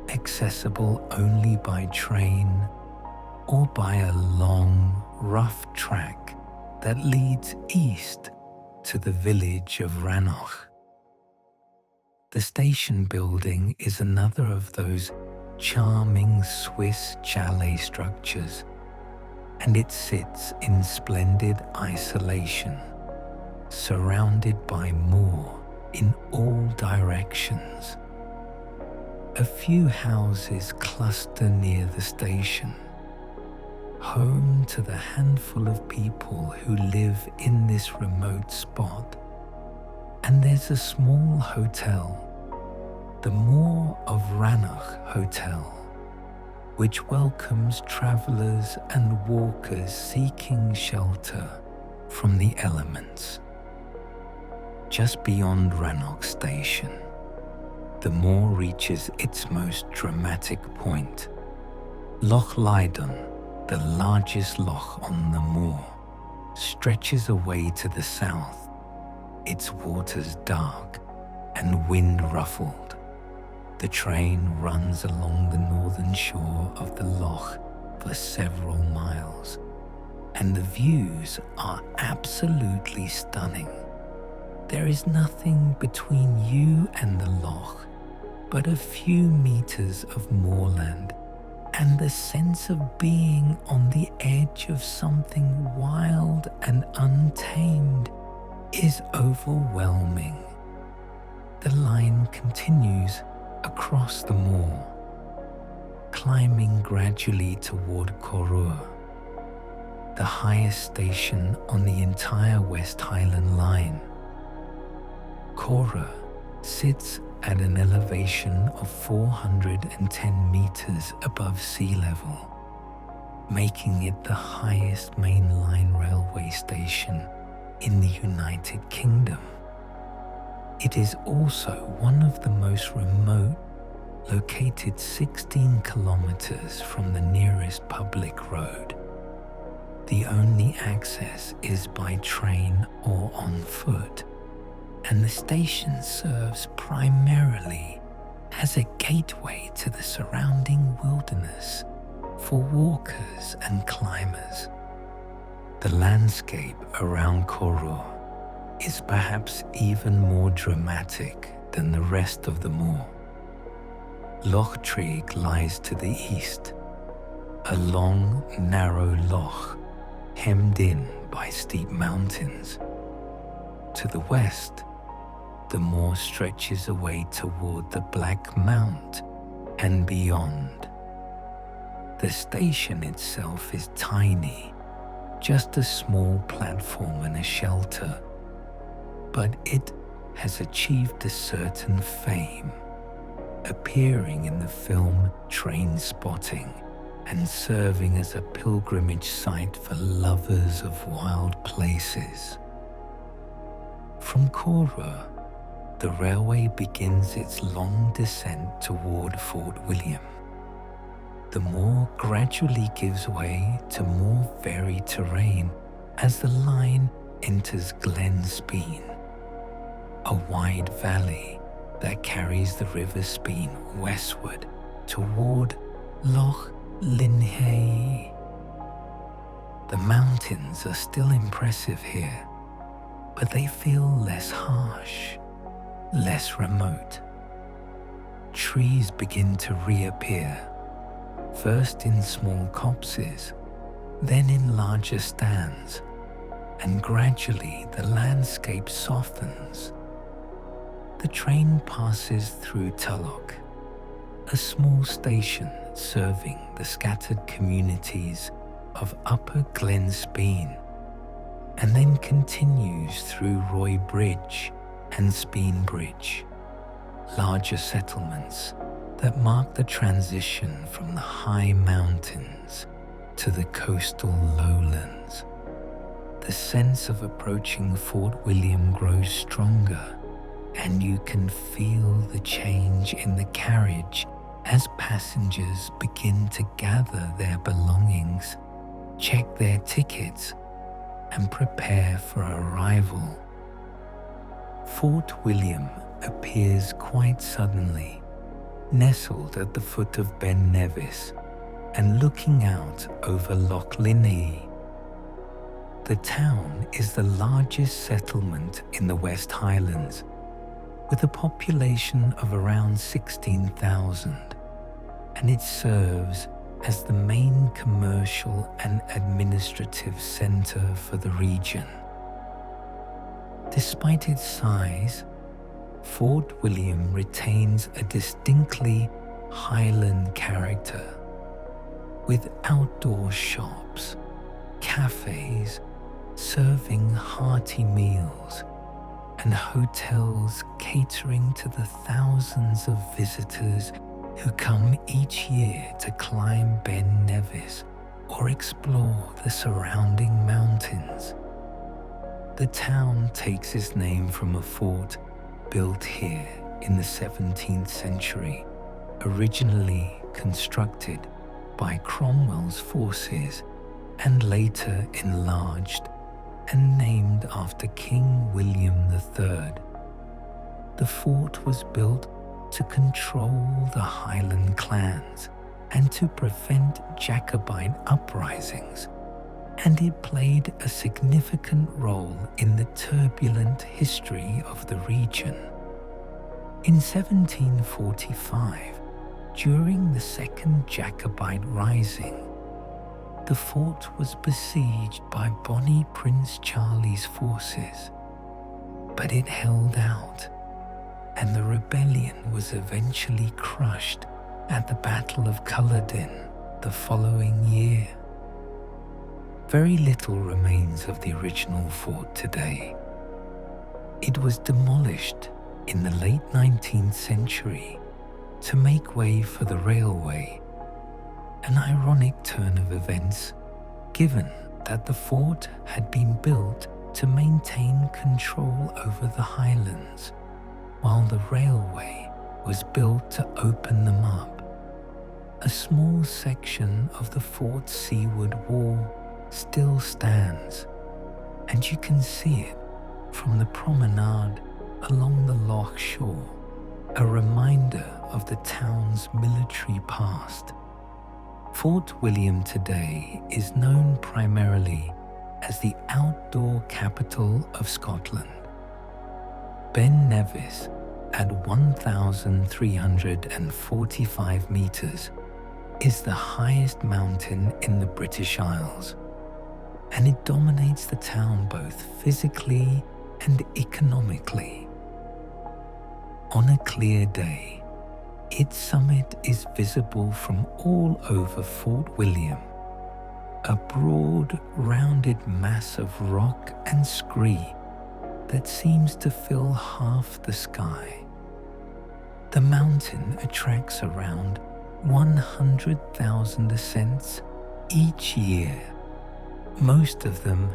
accessible only by train or by a long, rough track that leads east to the village of Rannoch. The station building is another of those charming Swiss chalet structures, and it sits in splendid isolation, surrounded by moor in all directions. A few houses cluster near the station, home to the handful of people who live in this remote spot. And there's a small hotel, the Moor of Rannoch Hotel, which welcomes travelers and walkers seeking shelter from the elements. Just beyond Rannoch Station, the moor reaches its most dramatic point. Loch Lydon, the largest loch on the moor, stretches away to the south, its waters dark and wind-ruffled. The train runs along the northern shore of the loch for several miles, and the views are absolutely stunning. There is nothing between you and the loch but a few meters of moorland, and the sense of being on the edge of something wild and untamed is overwhelming. The line continues across the moor, climbing gradually toward Corrur, the highest station on the entire West Highland Line. Corrur sits at an elevation of 410 meters above sea level, making it the highest mainline railway station in the United Kingdom. It is also one of the most remote, located 16 kilometers from the nearest public road. The only access is by train or on foot, and the station serves primarily as a gateway to the surrounding wilderness for walkers and climbers. The landscape around Corrur is perhaps even more dramatic than the rest of the moor. Loch Treig lies to the east, a long, narrow loch hemmed in by steep mountains. To the west, the moor stretches away toward the Black Mount and beyond. The station itself is tiny, just a small platform and a shelter, but it has achieved a certain fame, appearing in the film Trainspotting and serving as a pilgrimage site for lovers of wild places. From Corrur, the railway begins its long descent toward Fort William. The moor gradually gives way to more varied terrain as the line enters Glen Spean, a wide valley that carries the River Spean westward toward Loch Linhay. The mountains are still impressive here, but they feel less harsh, less remote. Trees begin to reappear, first in small copses, then in larger stands, and gradually the landscape softens. The train passes through Tulloch, a small station serving the scattered communities of Upper Glen Spean, and then continues through Roy Bridge and Spean Bridge, larger settlements that mark the transition from the high mountains to the coastal lowlands. The sense of approaching Fort William grows stronger, and you can feel the change in the carriage as passengers begin to gather their belongings, check their tickets, and prepare for arrival. Fort William appears quite suddenly, nestled at the foot of Ben Nevis and looking out over Loch Linnhe. The town is the largest settlement in the West Highlands, with a population of around 16,000, and it serves as the main commercial and administrative centre for the region. Despite its size, Fort William retains a distinctly Highland character, with outdoor shops, cafes serving hearty meals, and hotels catering to the thousands of visitors who come each year to climb Ben Nevis or explore the surrounding mountains. The town takes its name from a fort built here in the 17th century, originally constructed by Cromwell's forces and later enlarged and named after King William III. The fort was built to control the Highland clans and to prevent Jacobite uprisings, and it played a significant role in the turbulent history of the region. In 1745, during the Second Jacobite Rising, the fort was besieged by Bonnie Prince Charlie's forces, but it held out, and the rebellion was eventually crushed at the Battle of Culloden the following year. Very little remains of the original fort today. It was demolished in the late 19th century to make way for the railway, an ironic turn of events given that the fort had been built to maintain control over the Highlands, while the railway was built to open them up. A small section of the fort's seaward wall still stands, and you can see it from the promenade along the loch shore, a reminder of the town's military past. Fort William today is known primarily as the outdoor capital of Scotland. Ben Nevis, at 1,345 metres, is the highest mountain in the British Isles, and it dominates the town both physically and economically. On a clear day, its summit is visible from all over Fort William, a broad, rounded mass of rock and scree that seems to fill half the sky. The mountain attracts around 100,000 ascents each year, most of them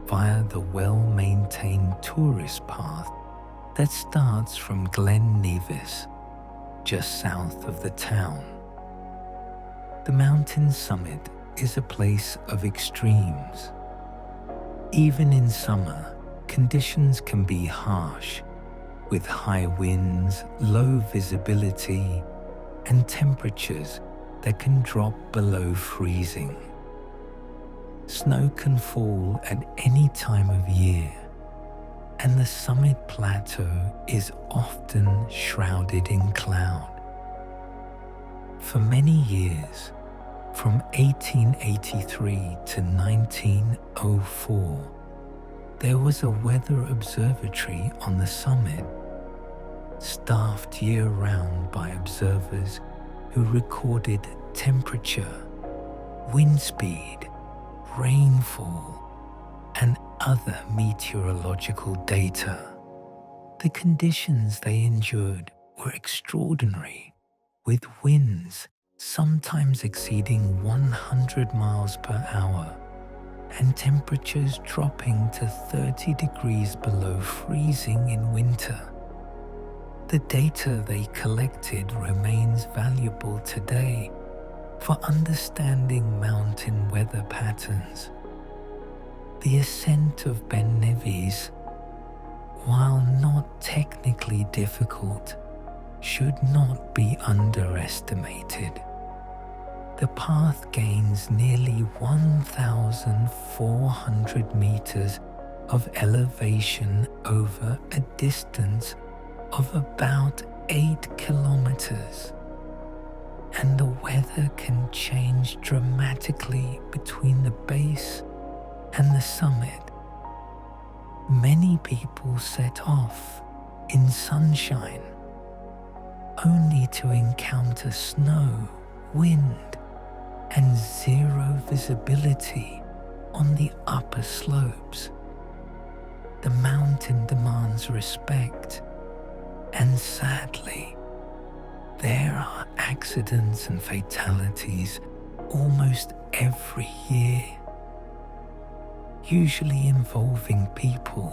via the well-maintained tourist path that starts from Glen Nevis, just south of the town. The mountain summit is a place of extremes. Even in summer, conditions can be harsh, with high winds, low visibility, and temperatures that can drop below freezing. Snow can fall at any time of year, and the summit plateau is often shrouded in cloud. For many years, from 1883 to 1904, there was a weather observatory on the summit, staffed year-round by observers who recorded temperature, wind speed, rainfall, and other meteorological data. The conditions they endured were extraordinary, with winds sometimes exceeding 100 miles per hour and temperatures dropping to 30 degrees below freezing in winter. The data they collected remains valuable today for understanding mountain weather patterns. The ascent of Ben Nevis, while not technically difficult, should not be underestimated. The path gains nearly 1,400 meters of elevation over a distance of about 8 kilometers, and the weather can change dramatically between the base and the summit. Many people set off in sunshine, only to encounter snow, wind, and zero visibility on the upper slopes. The mountain demands respect, and sadly, there are accidents and fatalities almost every year, usually involving people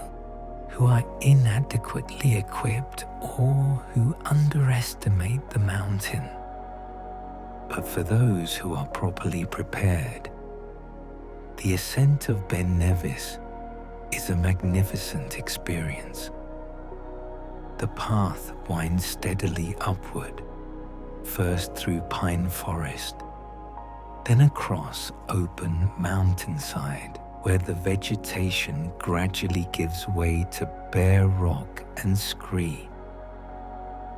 who are inadequately equipped or who underestimate the mountain. But for those who are properly prepared, the ascent of Ben Nevis is a magnificent experience. The path winds steadily upward, first through pine forest, then across open mountainside where the vegetation gradually gives way to bare rock and scree.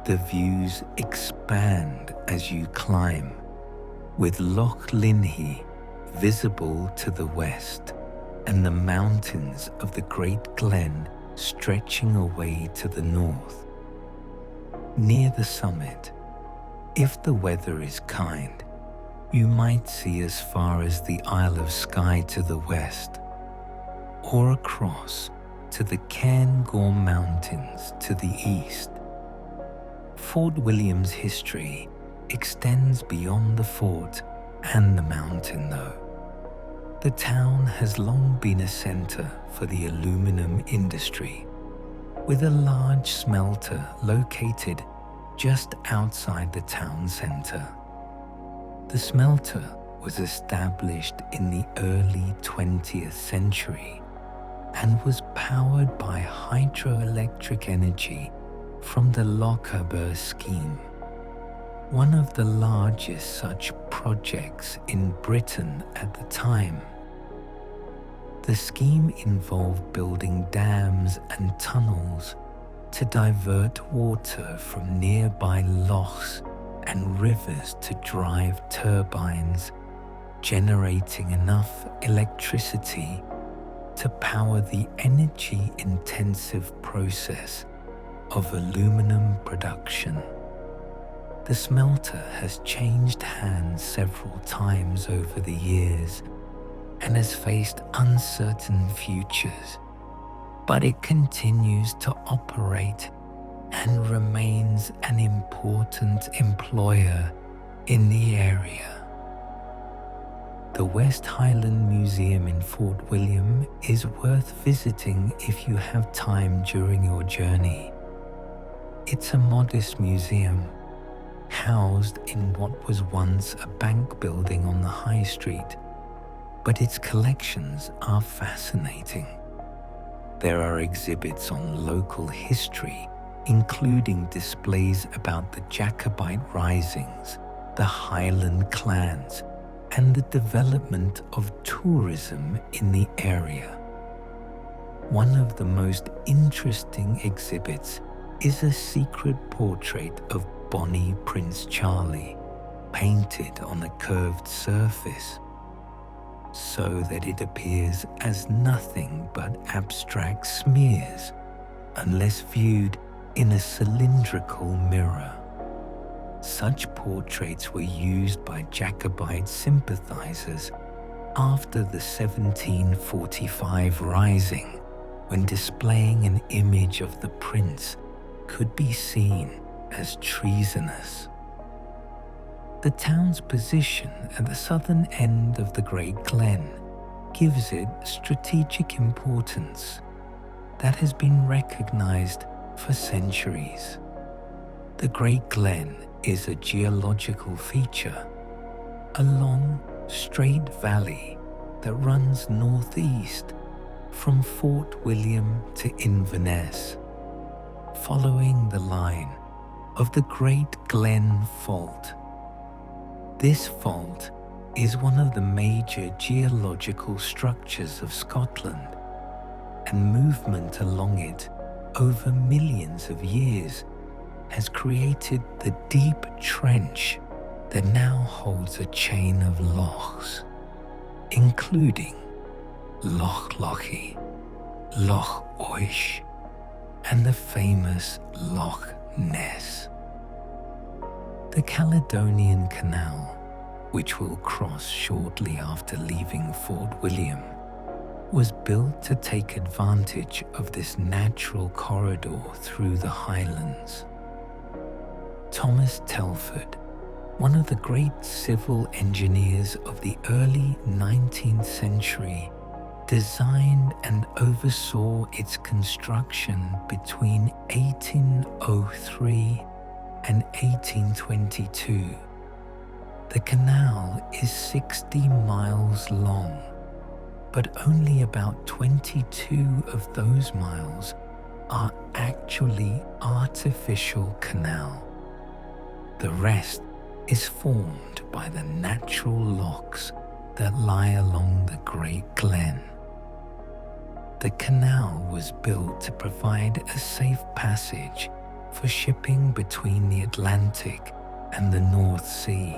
The views expand as you climb, with Loch Linnhe visible to the west and the mountains of the Great Glen stretching away to the north. Near the summit, if the weather is kind, you might see as far as the Isle of Skye to the west, or across to the Cairngorm Mountains to the east. Fort William's history extends beyond the fort and the mountain though. The town has long been a centre for the aluminum industry, with a large smelter located just outside the town centre. The smelter was established in the early 20th century and was powered by hydroelectric energy from the Lochaber scheme, one of the largest such projects in Britain at the time. The scheme involved building dams and tunnels to divert water from nearby lochs and rivers to drive turbines, generating enough electricity to power the energy-intensive process of aluminum production. The smelter has changed hands several times over the years and has faced uncertain futures, but it continues to operate and remains an important employer in the area. The West Highland Museum in Fort William is worth visiting if you have time during your journey. It's a modest museum, housed in what was once a bank building on the high street, but its collections are fascinating. There are exhibits on local history, including displays about the Jacobite risings, the Highland clans, and the development of tourism in the area. One of the most interesting exhibits is a secret portrait of Bonnie Prince Charlie, painted on a curved surface, so that it appears as nothing but abstract smears, unless viewed in a cylindrical mirror. Such portraits were used by Jacobite sympathizers after the 1745 rising, when displaying an image of the prince could be seen as treasonous. The town's position at the southern end of the Great Glen gives it strategic importance that has been recognized for centuries. The Great Glen is a geological feature, a long, straight valley that runs northeast from Fort William to Inverness, following the line of the Great Glen Fault. This fault is one of the major geological structures of Scotland, and movement along it over millions of years has created the deep trench that now holds a chain of lochs, including Loch Lochy, Loch Oish, and the famous Loch Ness. The Caledonian Canal, which we'll cross shortly after leaving Fort William, was built to take advantage of this natural corridor through the Highlands. Thomas Telford, one of the great civil engineers of the early 19th century, designed and oversaw its construction between 1803 and 1822. The canal is 60 miles long, but only about 22 of those miles are actually artificial canal. The rest is formed by the natural lochs that lie along the Great Glen. The canal was built to provide a safe passage for shipping between the Atlantic and the North Sea,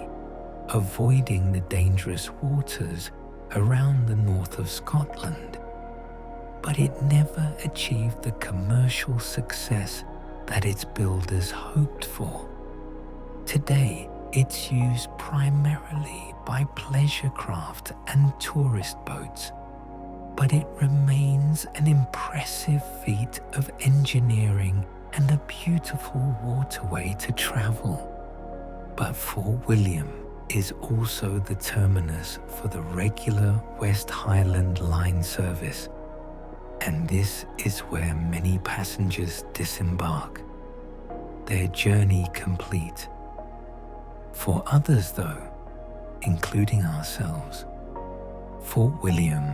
avoiding the dangerous waters around the north of Scotland. But it never achieved the commercial success that its builders hoped for. Today, it's used primarily by pleasure craft and tourist boats, but it remains an impressive feat of engineering and a beautiful waterway to travel. But Fort William is also the terminus for the regular West Highland Line service, and this is where many passengers disembark, their journey complete. For others though, including ourselves, Fort William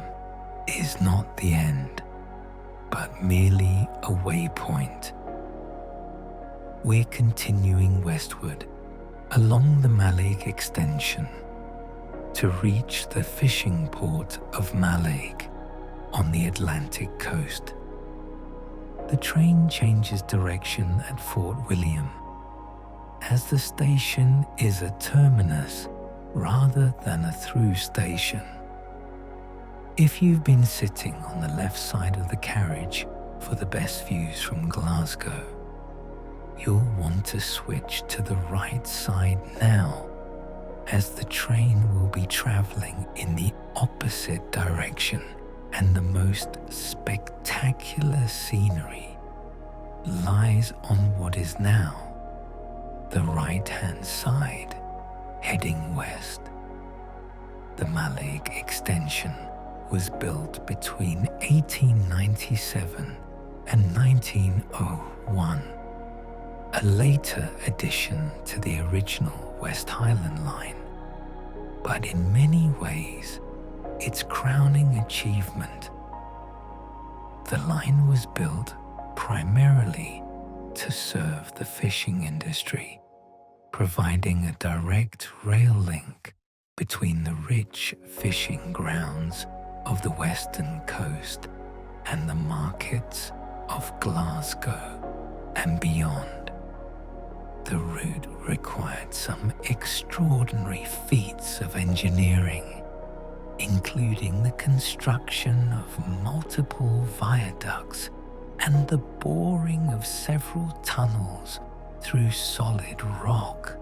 is not the end, but merely a waypoint. We're continuing westward along the Mallaig extension to reach the fishing port of Mallaig on the Atlantic coast. The train changes direction at Fort William, as the station is a terminus rather than a through station. If you've been sitting on the left side of the carriage for the best views from Glasgow, you'll want to switch to the right side now, as the train will be travelling in the opposite direction, and the most spectacular scenery lies on what is now the right-hand side, heading west. The Mallaig extension was built between 1897 and 1901, a later addition to the original West Highland Line, but in many ways its crowning achievement. The line was built primarily to serve the fishing industry, providing a direct rail link between the rich fishing grounds of the western coast and the markets of Glasgow and beyond. The route required some extraordinary feats of engineering, including the construction of multiple viaducts and the boring of several tunnels through solid rock.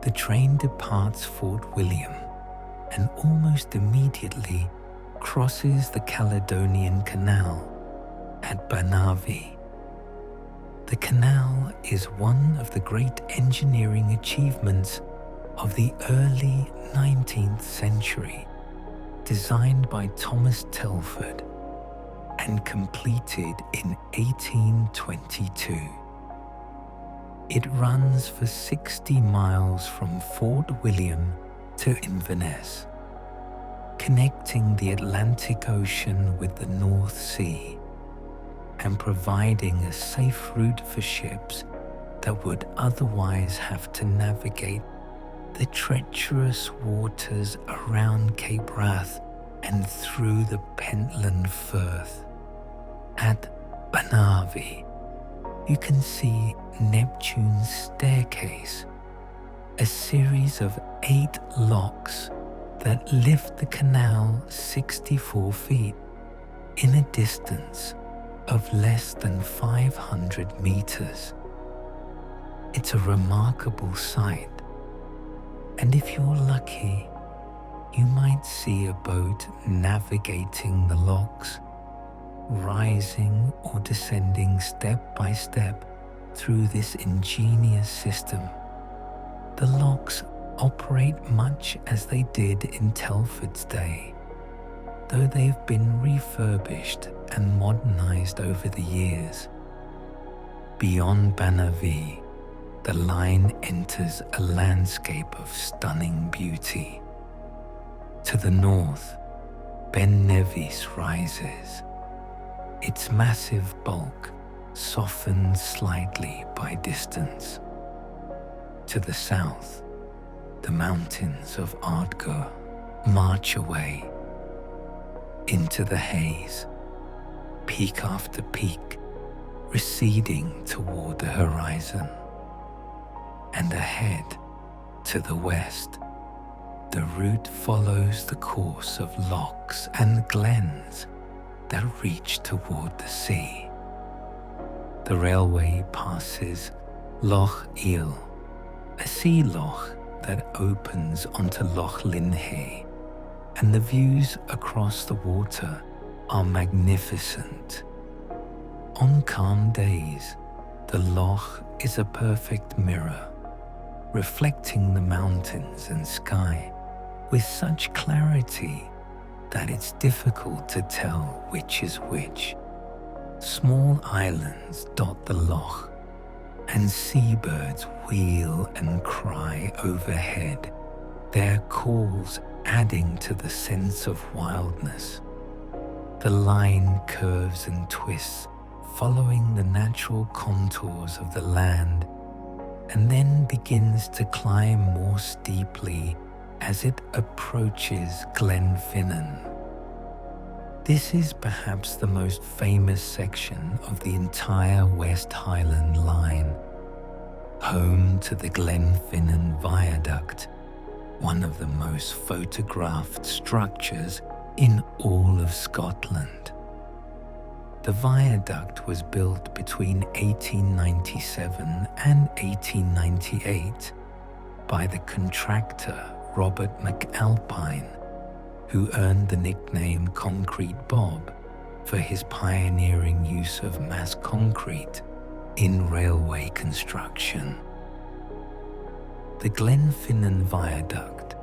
The train departs Fort William and almost immediately crosses the Caledonian Canal at Banavie. The canal is one of the great engineering achievements of the early 19th century, designed by Thomas Telford and completed in 1822. It runs for 60 miles from Fort William to Inverness, connecting the Atlantic Ocean with the North Sea and providing a safe route for ships that would otherwise have to navigate the treacherous waters around Cape Wrath and through the Pentland Firth. At Banavie, you can see Neptune's Staircase, a series of 8 locks that lift the canal 64 feet in a distance of less than 500 meters. It's a remarkable sight, and if you're lucky, you might see a boat navigating the locks, rising or descending step by step through this ingenious system. The locks operate much as they did in Telford's day, though they've been refurbished and modernized over the years. Beyond Banavie, the line enters a landscape of stunning beauty. To the north, Ben Nevis rises, its massive bulk softened slightly by distance. To the south, the mountains of Ardgour march away into the haze, peak after peak receding toward the horizon. And ahead, to the west, the route follows the course of lochs and glens that reach toward the sea. The railway passes Loch Eel, a sea loch that opens onto Loch Linhay, and the views across the water are magnificent. On calm days, the loch is a perfect mirror, reflecting the mountains and sky with such clarity that it's difficult to tell which is which. Small islands dot the loch, and seabirds wheel and cry overhead, their calls adding to the sense of wildness. The line curves and twists, following the natural contours of the land, and then begins to climb more steeply as it approaches Glenfinnan. This is perhaps the most famous section of the entire West Highland Line, home to the Glenfinnan Viaduct, one of the most photographed structures in all of Scotland. The viaduct was built between 1897 and 1898 by the contractor Robert McAlpine, who earned the nickname Concrete Bob for his pioneering use of mass concrete in railway construction. The Glenfinnan Viaduct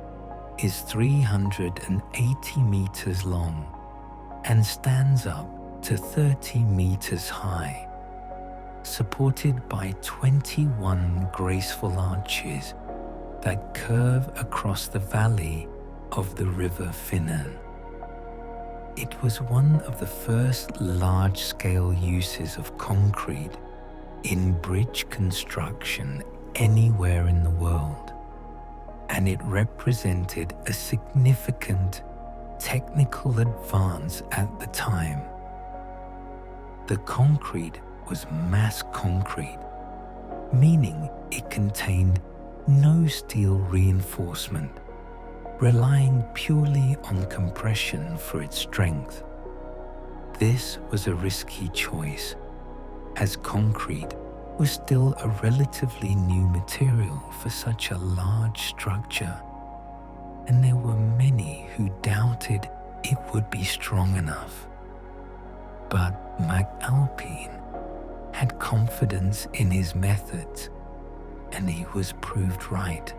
is 380 meters long and stands up to 30 meters high, supported by 21 graceful arches that curve across the valley of the River Finnan. It was one of the first large-scale uses of concrete in bridge construction anywhere in the world, and it represented a significant technical advance at the time. The concrete was mass concrete, meaning it contained no steel reinforcement, relying purely on compression for its strength. This was a risky choice, as concrete was still a relatively new material for such a large structure, and there were many who doubted it would be strong enough. But McAlpine had confidence in his methods, and he was proved right.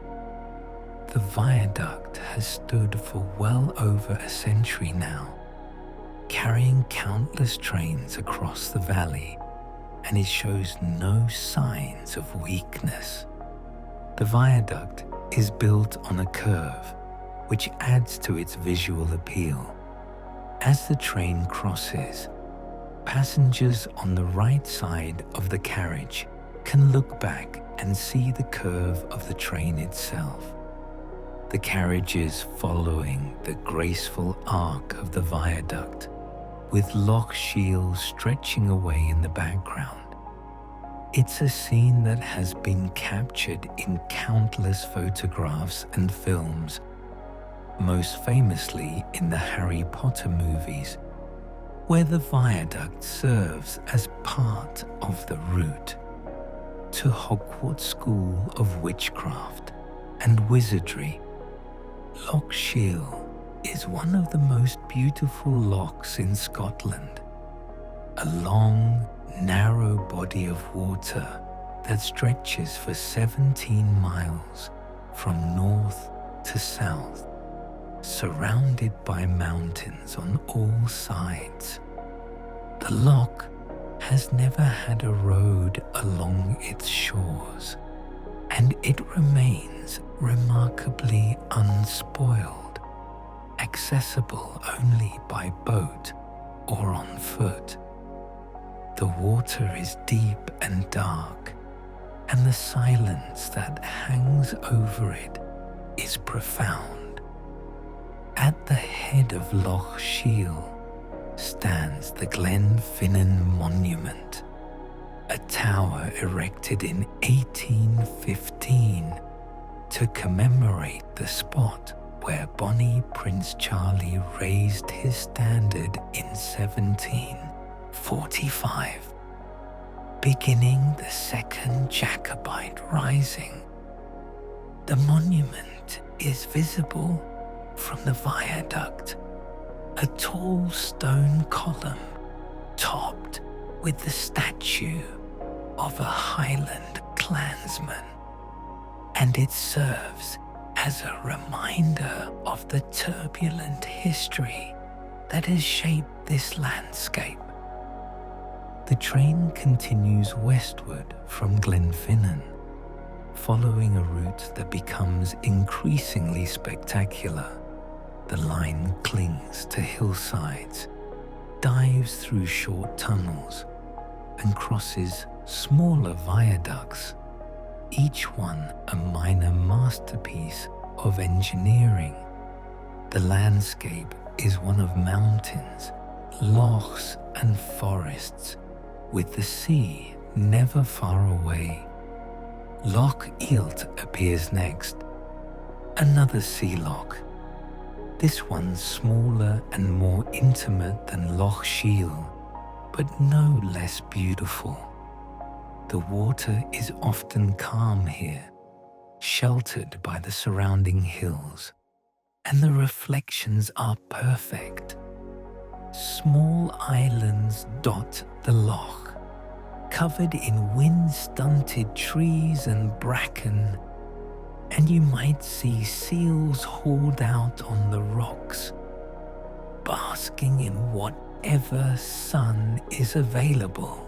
The viaduct has stood for well over a century now, carrying countless trains across the valley, and it shows no signs of weakness. The viaduct is built on a curve, which adds to its visual appeal. As the train crosses, passengers on the right side of the carriage can look back and see the curve of the train itself. The carriage is following the graceful arc of the viaduct, with Loch Shiel stretching away in the background. It's a scene that has been captured in countless photographs and films, most famously in the Harry Potter movies, where the viaduct serves as part of the route to Hogwarts School of Witchcraft and Wizardry. Loch Shiel is one of the most beautiful lochs in Scotland, a long, narrow body of water that stretches for 17 miles from north to south, surrounded by mountains on all sides. The loch has never had a road along its shores, and it remains remarkably unspoiled, accessible only by boat or on foot. The water is deep and dark, and the silence that hangs over it is profound. At the head of Loch Shiel stands the Glenfinnan Monument, a tower erected in 1815 to commemorate the spot where Bonnie Prince Charlie raised his standard in 1745, beginning the Second Jacobite Rising. The monument is visible from the viaduct, a tall stone column topped with the statue of a Highland clansman, and it serves as a reminder of the turbulent history that has shaped this landscape. The train continues westward from Glenfinnan, following a route that becomes increasingly spectacular. The line clings to hillsides, dives through short tunnels, and crosses smaller viaducts, each one a minor masterpiece of engineering. The landscape is one of mountains, lochs, and forests, with the sea never far away. Loch Eelt appears next, another sea loch. This one's smaller and more intimate than Loch Shiel, but no less beautiful. The water is often calm here, sheltered by the surrounding hills, and the reflections are perfect. Small islands dot the loch, covered in wind-stunted trees and bracken, and you might see seals hauled out on the rocks, basking in whatever sun is available.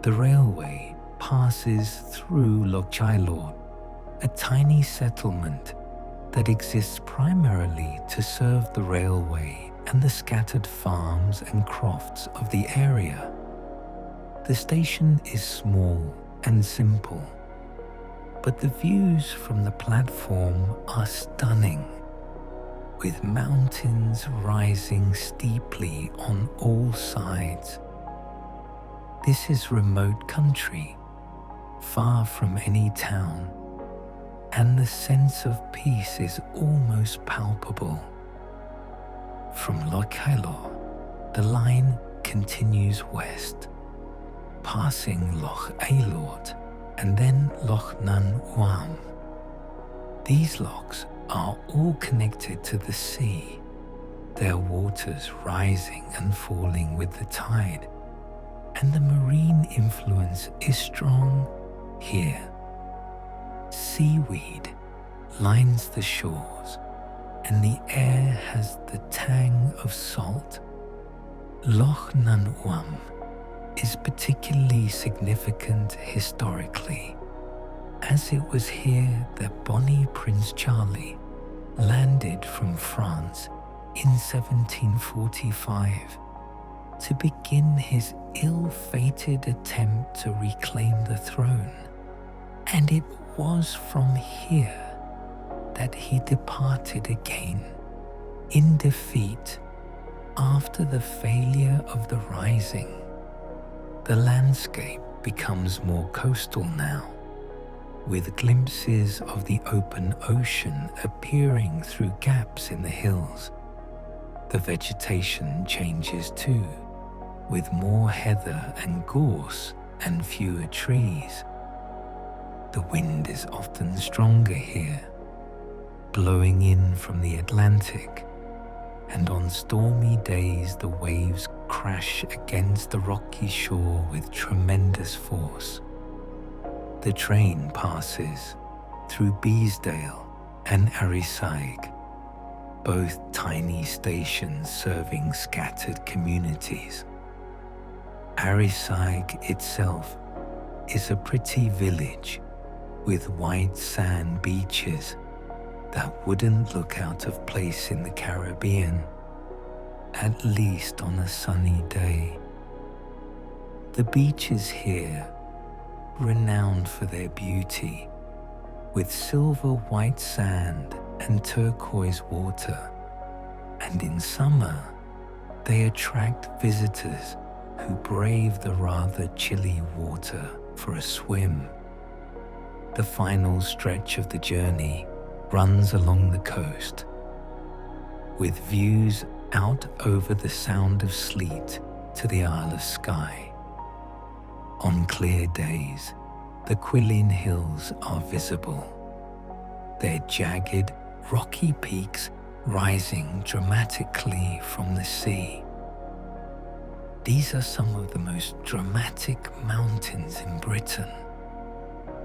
The railway passes through Loch Shiel, a tiny settlement that exists primarily to serve the railway and the scattered farms and crofts of the area. The station is small and simple, but the views from the platform are stunning, with mountains rising steeply on all sides. This is remote country, far from any town, and the sense of peace is almost palpable. From Loch Shiel, the line continues west, passing Loch Eilort and then Loch Nan Uam. These lochs are all connected to the sea, their waters rising and falling with the tide, and the marine influence is strong here. Seaweed lines the shores, and the air has the tang of salt. Loch Nantwam is particularly significant historically, as it was here that Bonnie Prince Charlie landed from France in 1745 to begin his ill-fated attempt to reclaim the throne, and it was from here that he departed again in defeat after the failure of the rising. The landscape becomes more coastal now, with glimpses of the open ocean appearing through gaps in the hills. The vegetation changes too, with more heather and gorse and fewer trees. The wind is often stronger here, blowing in from the Atlantic, and on stormy days the waves crash against the rocky shore with tremendous force. The train passes through Beesdale and Arisaig, both tiny stations serving scattered communities. Arisaig itself is a pretty village with white sand beaches that wouldn't look out of place in the Caribbean, at least on a sunny day. The beaches here, renowned for their beauty, with silver white sand and turquoise water, and in summer they attract visitors who brave the rather chilly water for a swim. The final stretch of the journey runs along the coast, with views out over the Sound of Sleat to the Isle of Skye. On clear days, the Quilleen Hills are visible, their jagged, rocky peaks rising dramatically from the sea. These are some of the most dramatic mountains in Britain,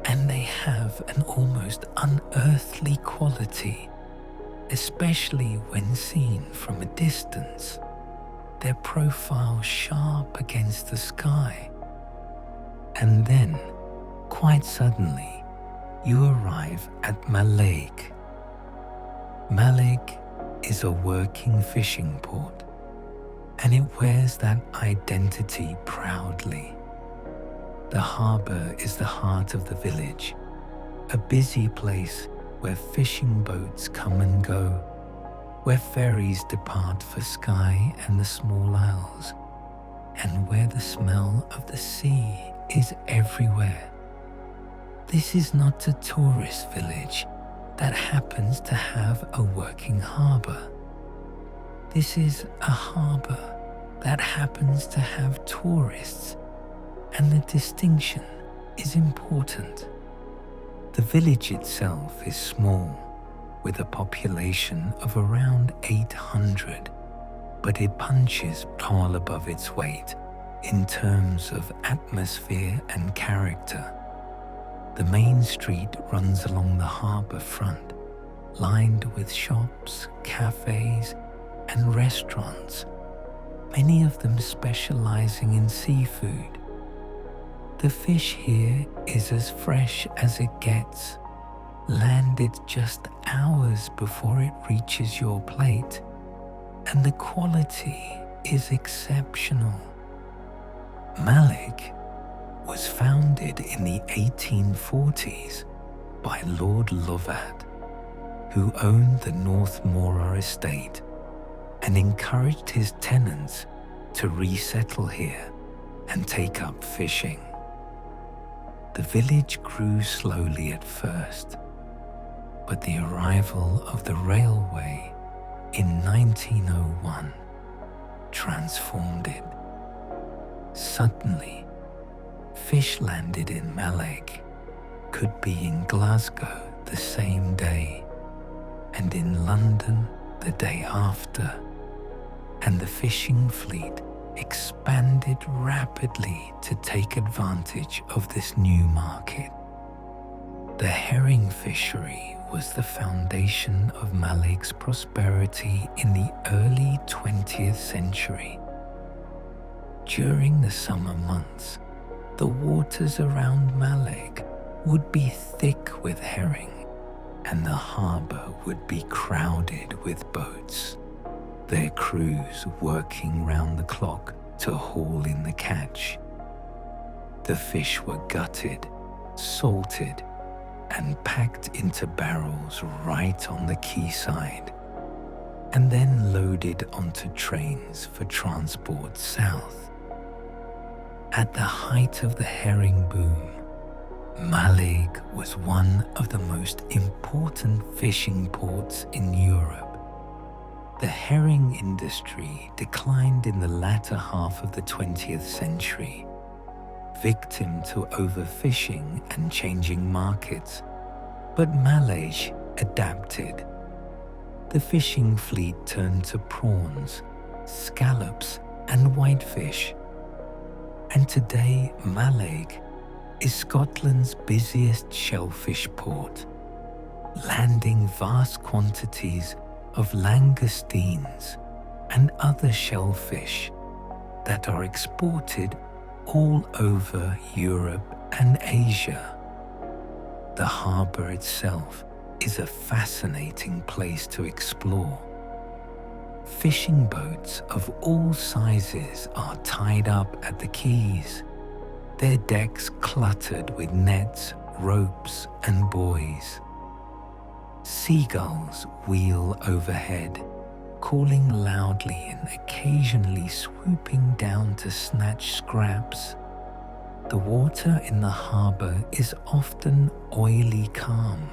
and they have an almost unearthly quality, especially when seen from a distance, their profile sharp against the sky. And then, quite suddenly, you arrive at Mallaig. Mallaig is a working fishing port, and it wears that identity proudly. The harbour is the heart of the village, a busy place where fishing boats come and go, where ferries depart for Skye and the small isles, and where the smell of the sea is everywhere. This is not a tourist village that happens to have a working harbour. This is a harbour that happens to have tourists, and the distinction is important. The village itself is small, with a population of around 800, but it punches far above its weight in terms of atmosphere and character. The main street runs along the harbour front, lined with shops, cafes, and restaurants, many of them specialising in seafood. The fish here is as fresh as it gets, landed just hours before it reaches your plate, and the quality is exceptional. Mallaig was founded in the 1840s by Lord Lovat, who owned the North Mora estate and encouraged his tenants to resettle here and take up fishing. The village grew slowly at first, but the arrival of the railway in 1901 transformed it. Suddenly, fish landed in Mallaig could be in Glasgow the same day, and in London the day after, and the fishing fleet expanded rapidly to take advantage of this new market. The herring fishery was the foundation of Maleg's prosperity in the early 20th century. During the summer months, the waters around Maleg would be thick with herring, and the harbour would be crowded with boats, their crews working round the clock to haul in the catch. The fish were gutted, salted, and packed into barrels right on the quayside, and then loaded onto trains for transport south. At the height of the herring boom, Maleg was one of the most important fishing ports in Europe. The herring industry declined in the latter half of the 20th century, victim to overfishing and changing markets, but Maleg adapted. The fishing fleet turned to prawns, scallops, and whitefish. And today, Maleg is Scotland's busiest shellfish port, landing vast quantities of langoustines and other shellfish that are exported all over Europe and Asia. The harbour itself is a fascinating place to explore. Fishing boats of all sizes are tied up at the quays, their decks cluttered with nets, ropes, and buoys. Seagulls wheel overhead, calling loudly and occasionally swooping down to snatch scraps. The water in the harbour is often oily calm,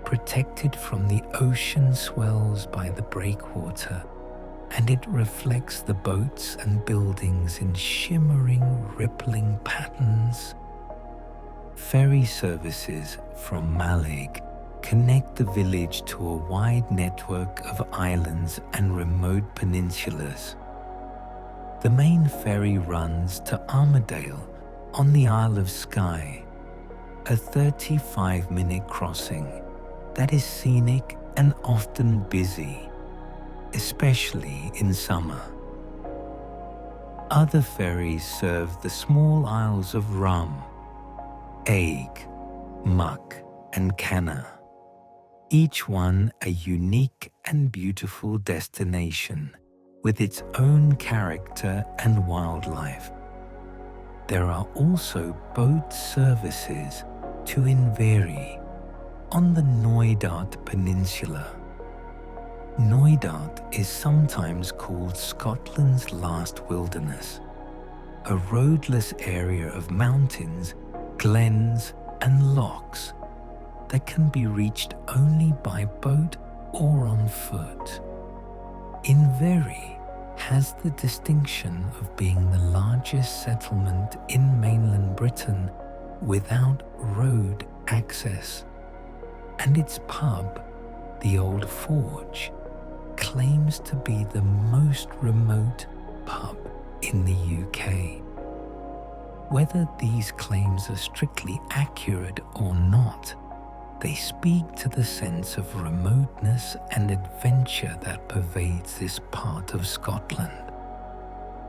protected from the ocean swells by the breakwater, and it reflects the boats and buildings in shimmering, rippling patterns. Ferry services from Maleg connect the village to a wide network of islands and remote peninsulas. The main ferry runs to Armadale on the Isle of Skye, a 35-minute crossing that is scenic and often busy, especially in summer. Other ferries serve the small isles of Rum, Eigg, Muck, and Canna, each one a unique and beautiful destination with its own character and wildlife. There are also boat services to Inverry on the Knoydart Peninsula. Knoydart is sometimes called Scotland's last wilderness, a roadless area of mountains, glens, and lochs that can be reached only by boat or on foot. Inverry has the distinction of being the largest settlement in mainland Britain without road access, and its pub, the Old Forge, claims to be the most remote pub in the UK. Whether these claims are strictly accurate or not, they speak to the sense of remoteness and adventure that pervades this part of Scotland.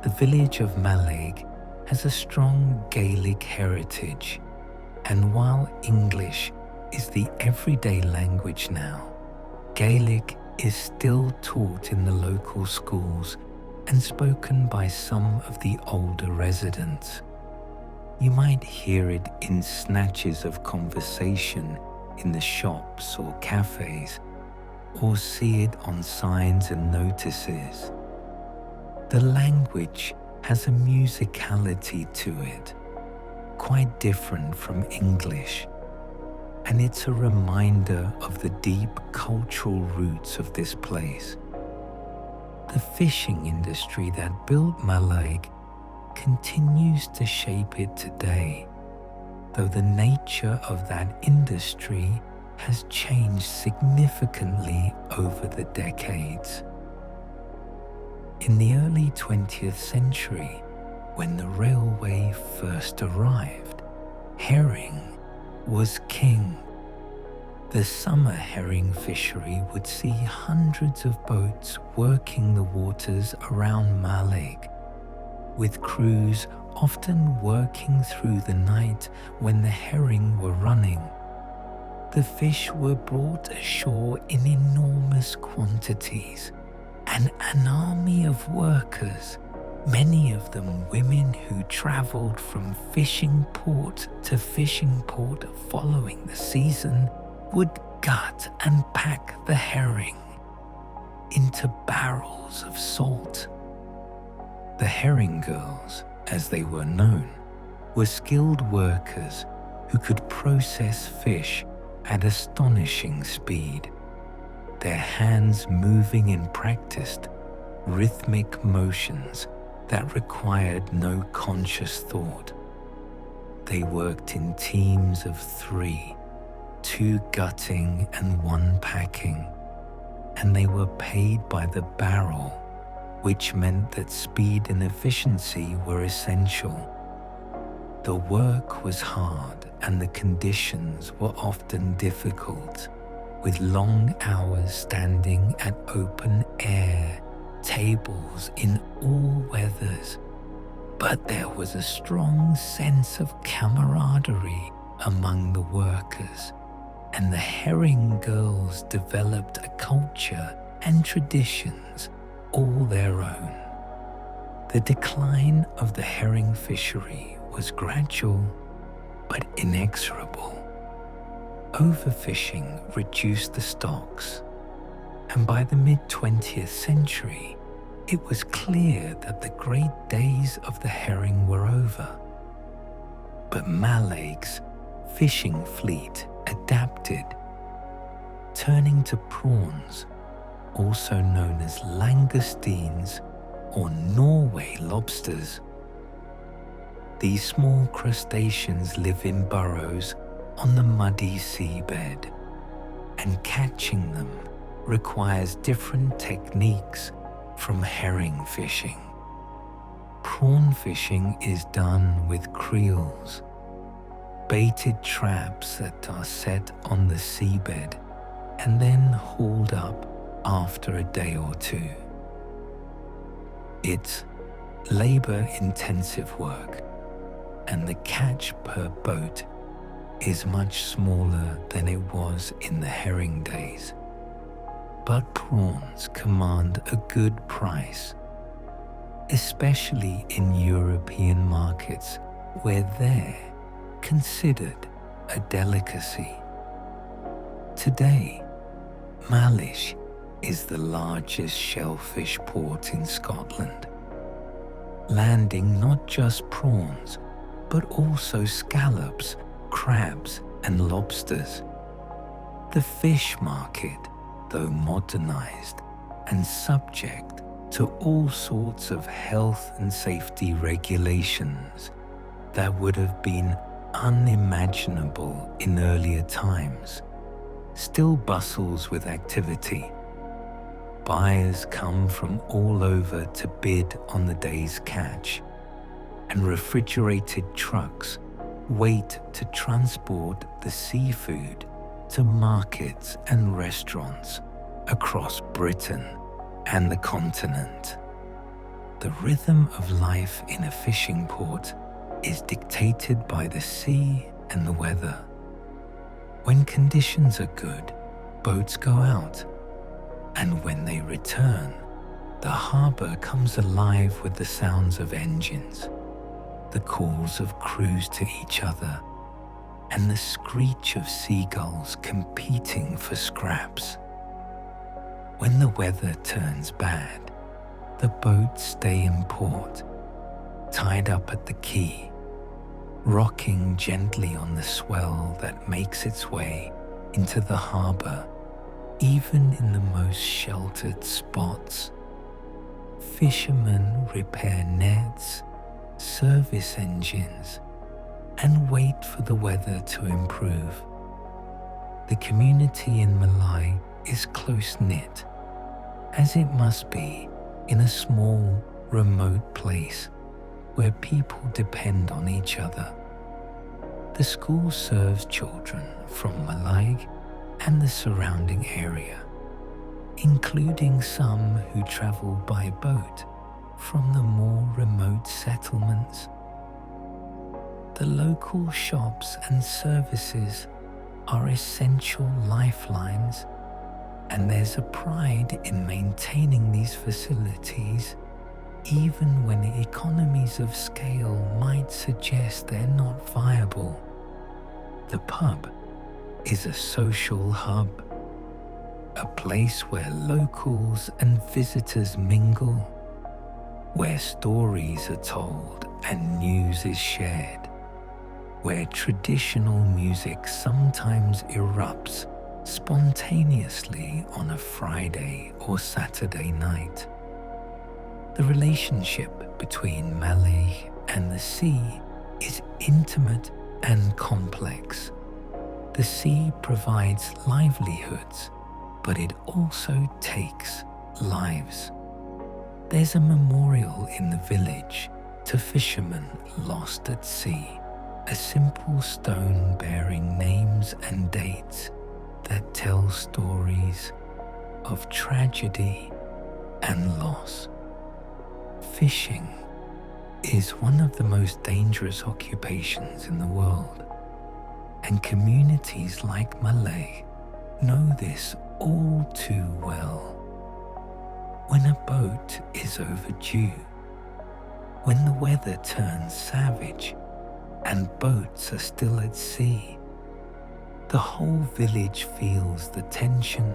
The village of Maleg has a strong Gaelic heritage, and while English is the everyday language now, Gaelic is still taught in the local schools and spoken by some of the older residents. You might hear it in snatches of conversation in the shops or cafes, or see it on signs and notices. The language has a musicality to it, quite different from English, and it's a reminder of the deep cultural roots of this place. The fishing industry that built Maleg continues to shape it today, though the nature of that industry has changed significantly over the decades. In the early 20th century, when the railway first arrived, herring was king. The summer herring fishery would see hundreds of boats working the waters around Mallaig, with crews often working through the night when the herring were running. The fish were brought ashore in enormous quantities, and an army of workers, many of them women who travelled from fishing port to fishing port following the season, would gut and pack the herring into barrels of salt. The herring girls, as they were known, were skilled workers who could process fish at astonishing speed, their hands moving in practiced, rhythmic motions that required no conscious thought. They worked in teams of 3, 2 gutting and 1 packing, and they were paid by the barrel, which meant that speed and efficiency were essential. The work was hard and the conditions were often difficult, with long hours standing at open air, tables in all weathers. But there was a strong sense of camaraderie among the workers, and the herring girls developed a culture and traditions all their own. The decline of the herring fishery was gradual but inexorable. Overfishing reduced the stocks, and by the mid-20th century, it was clear that the great days of the herring were over. But Mallaig's fishing fleet adapted, turning to prawns, also known as langoustines or Norway lobsters. These small crustaceans live in burrows on the muddy seabed, and catching them requires different techniques from herring fishing. Prawn fishing is done with creels, baited traps that are set on the seabed and then hauled up after a day or 2. It's labor-intensive work, and the catch per boat is much smaller than it was in the herring days. But prawns command a good price, especially in European markets where they're considered a delicacy. Today, Mallaig is the largest shellfish port in Scotland, landing not just prawns, but also scallops, crabs, and lobsters. The fish market, though modernized and subject to all sorts of health and safety regulations that would have been unimaginable in earlier times, still bustles with activity. Buyers come from all over to bid on the day's catch, and refrigerated trucks wait to transport the seafood to markets and restaurants across Britain and the continent. The rhythm of life in a fishing port is dictated by the sea and the weather. When conditions are good, boats go out, and when they return, the harbour comes alive with the sounds of engines, the calls of crews to each other, and the screech of seagulls competing for scraps. When the weather turns bad, the boats stay in port, tied up at the quay, rocking gently on the swell that makes its way into the harbour, even in the most sheltered spots. Fishermen repair nets, service engines, and wait for the weather to improve. The community in Mallaig is close-knit, as it must be in a small, remote place where people depend on each other. The school serves children from Mallaig and the surrounding area, including some who travel by boat from the more remote settlements. The local shops and services are essential lifelines, and there's a pride in maintaining these facilities even when economies of scale might suggest they're not viable. The pub is a social hub, a place where locals and visitors mingle, where stories are told and news is shared, where traditional music sometimes erupts spontaneously on a Friday or Saturday night. The relationship between Mallaig and the sea is intimate and complex. The sea provides livelihoods, but it also takes lives. There's a memorial in the village to fishermen lost at sea, a simple stone bearing names and dates that tell stories of tragedy and loss. Fishing is one of the most dangerous occupations in the world, and communities like Mallaig know this all too well. When a boat is overdue, when the weather turns savage and boats are still at sea, the whole village feels the tension,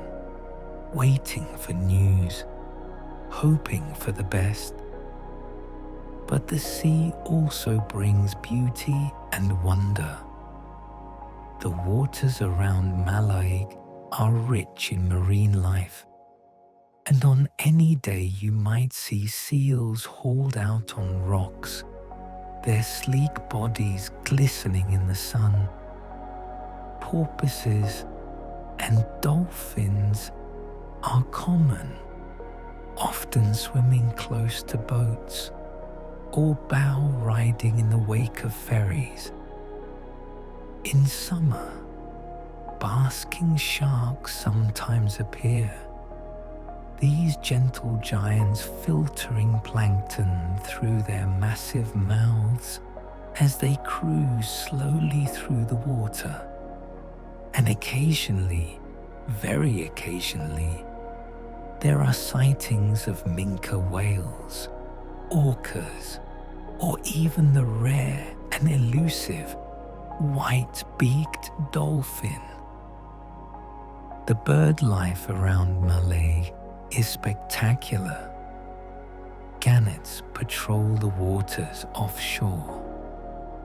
waiting for news, hoping for the best. But the sea also brings beauty and wonder. The waters around Mallaig are rich in marine life, and on any day you might see seals hauled out on rocks, their sleek bodies glistening in the sun. Porpoises and dolphins are common, often swimming close to boats or bow riding in the wake of ferries. In summer, basking sharks sometimes appear, these gentle giants filtering plankton through their massive mouths as they cruise slowly through the water. And occasionally, very occasionally, there are sightings of minke whales, orcas, or even the rare and elusive white-beaked dolphin. The bird life around Mallaig is spectacular. Gannets patrol the waters offshore,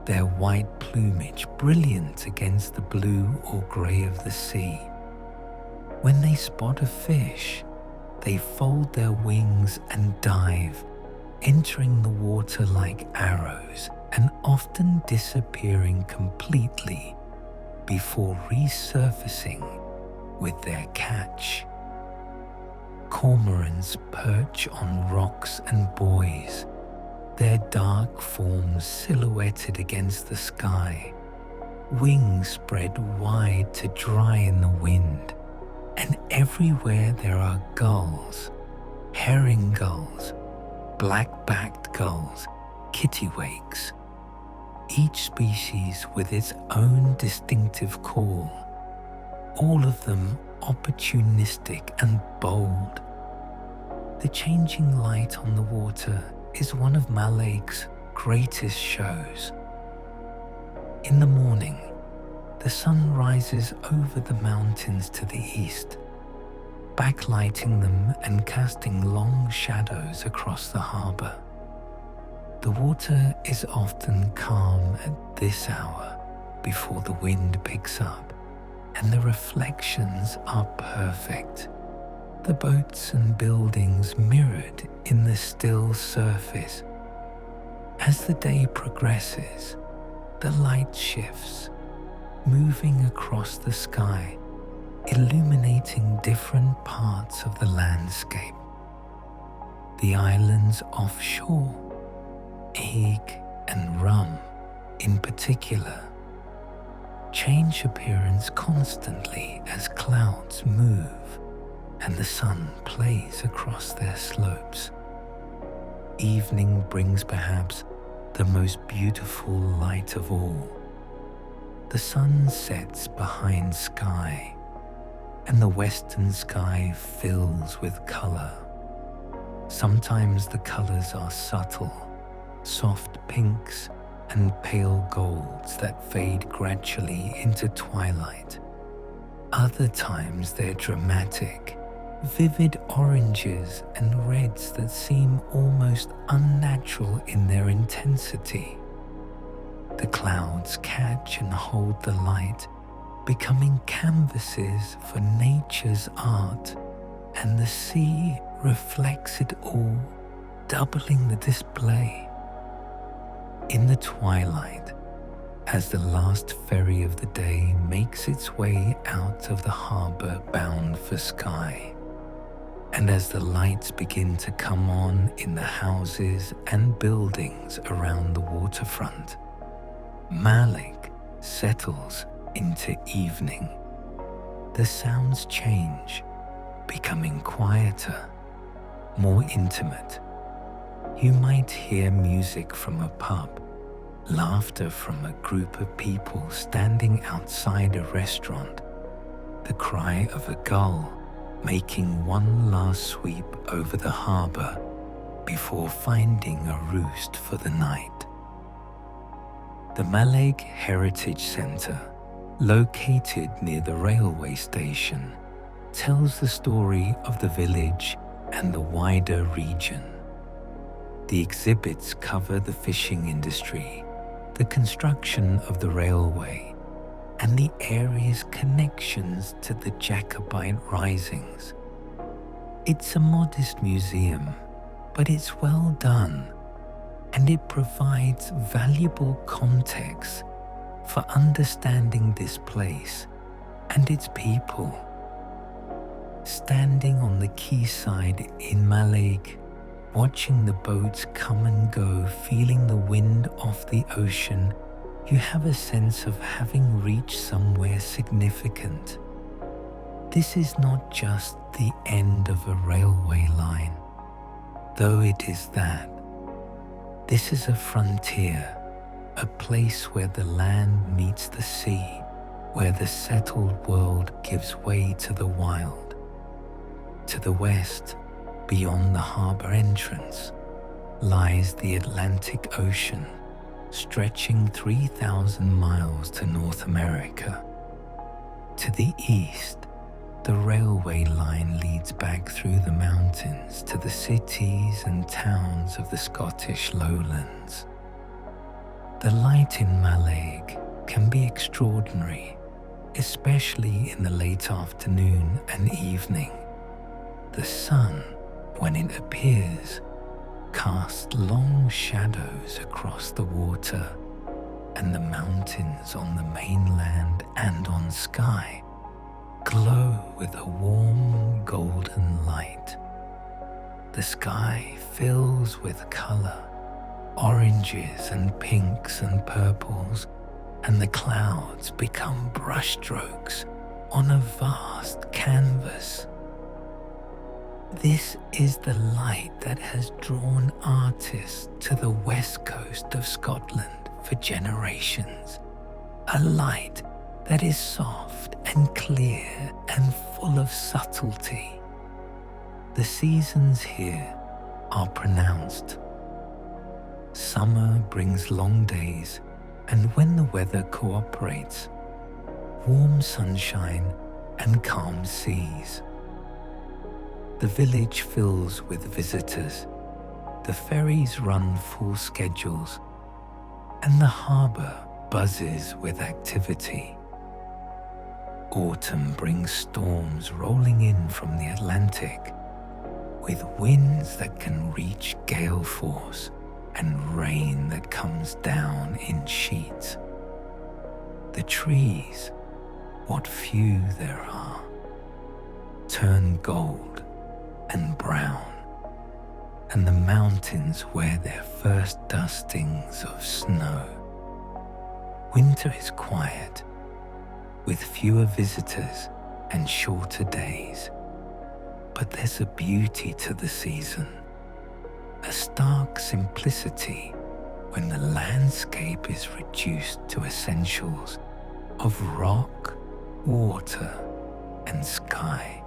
their white plumage brilliant against the blue or grey of the sea. When they spot a fish, they fold their wings and dive, entering the water like arrows and often disappearing completely before resurfacing with their catch. Cormorants perch on rocks and buoys, their dark forms silhouetted against the sky, wings spread wide to dry in the wind, and everywhere there are gulls, herring gulls, black-backed gulls, kittiwakes, each species with its own distinctive call, all of them opportunistic and bold. The changing light on the water is one of Mallaig's greatest shows. In the morning, the sun rises over the mountains to the east, backlighting them and casting long shadows across the harbour. The water is often calm at this hour before the wind picks up, and the reflections are perfect. The boats and buildings mirrored in the still surface. As the day progresses, the light shifts, moving across the sky, illuminating different parts of the landscape. The islands offshore, Eigg and Rum in particular, change appearance constantly as clouds move and the sun plays across their slopes. Evening brings perhaps the most beautiful light of all. The sun sets behind Skye, and the western sky fills with colour. Sometimes the colours are subtle, soft pinks and pale golds that fade gradually into twilight. Other times they're dramatic, vivid oranges and reds that seem almost unnatural in their intensity. The clouds catch and hold the light, becoming canvases for nature's art, and the sea reflects it all, doubling the display. In the twilight, as the last ferry of the day makes its way out of the harbour bound for Skye, and as the lights begin to come on in the houses and buildings around the waterfront, Malek settles into evening. The sounds change, becoming quieter, more intimate. You might hear music from a pub, laughter from a group of people standing outside a restaurant, the cry of a gull making one last sweep over the harbour before finding a roost for the night. The Mallaig Heritage Centre, located near the railway station, tells the story of the village and the wider region. The exhibits cover the fishing industry, the construction of the railway, and the area's connections to the Jacobite risings. It's a modest museum, but it's well done, and it provides valuable context for understanding this place and its people. Standing on the quayside in Mallaig, watching the boats come and go, feeling the wind off the ocean, you have a sense of having reached somewhere significant. This is not just the end of a railway line, though it is that. This is a frontier, a place where the land meets the sea, where the settled world gives way to the wild. To the west, beyond the harbour entrance, lies the Atlantic Ocean, stretching 3,000 miles to North America. To the east, the railway line leads back through the mountains to the cities and towns of the Scottish lowlands. The light in Mallaig can be extraordinary, especially in the late afternoon and evening. The sun, when it appears, casts long shadows across the water, and the mountains on the mainland and on Skye glow with a warm golden light. The sky fills with colour, oranges and pinks and purples, and the clouds become brushstrokes on a vast canvas. This is the light that has drawn artists to the west coast of Scotland for generations, a light that is soft and clear and full of subtlety. The seasons here are pronounced. Summer brings long days, and when the weather cooperates, warm sunshine and calm seas. The village fills with visitors, the ferries run full schedules, and the harbour buzzes with activity. Autumn brings storms rolling in from the Atlantic, with winds that can reach gale force and rain that comes down in sheets. The trees, what few there are, turn gold and brown, and the mountains wear their first dustings of snow. Winter is quiet, with fewer visitors and shorter days. But there's a beauty to the season, a stark simplicity when the landscape is reduced to essentials of rock, water, and sky.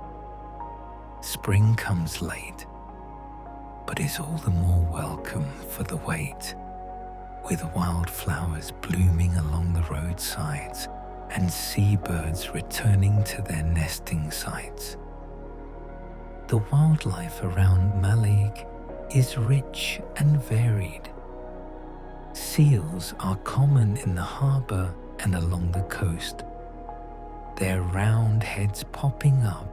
Spring comes late, but is all the more welcome for the wait, with wildflowers blooming along the roadsides and seabirds returning to their nesting sites. The wildlife around Mallaig is rich and varied. Seals are common in the harbour and along the coast, their round heads popping up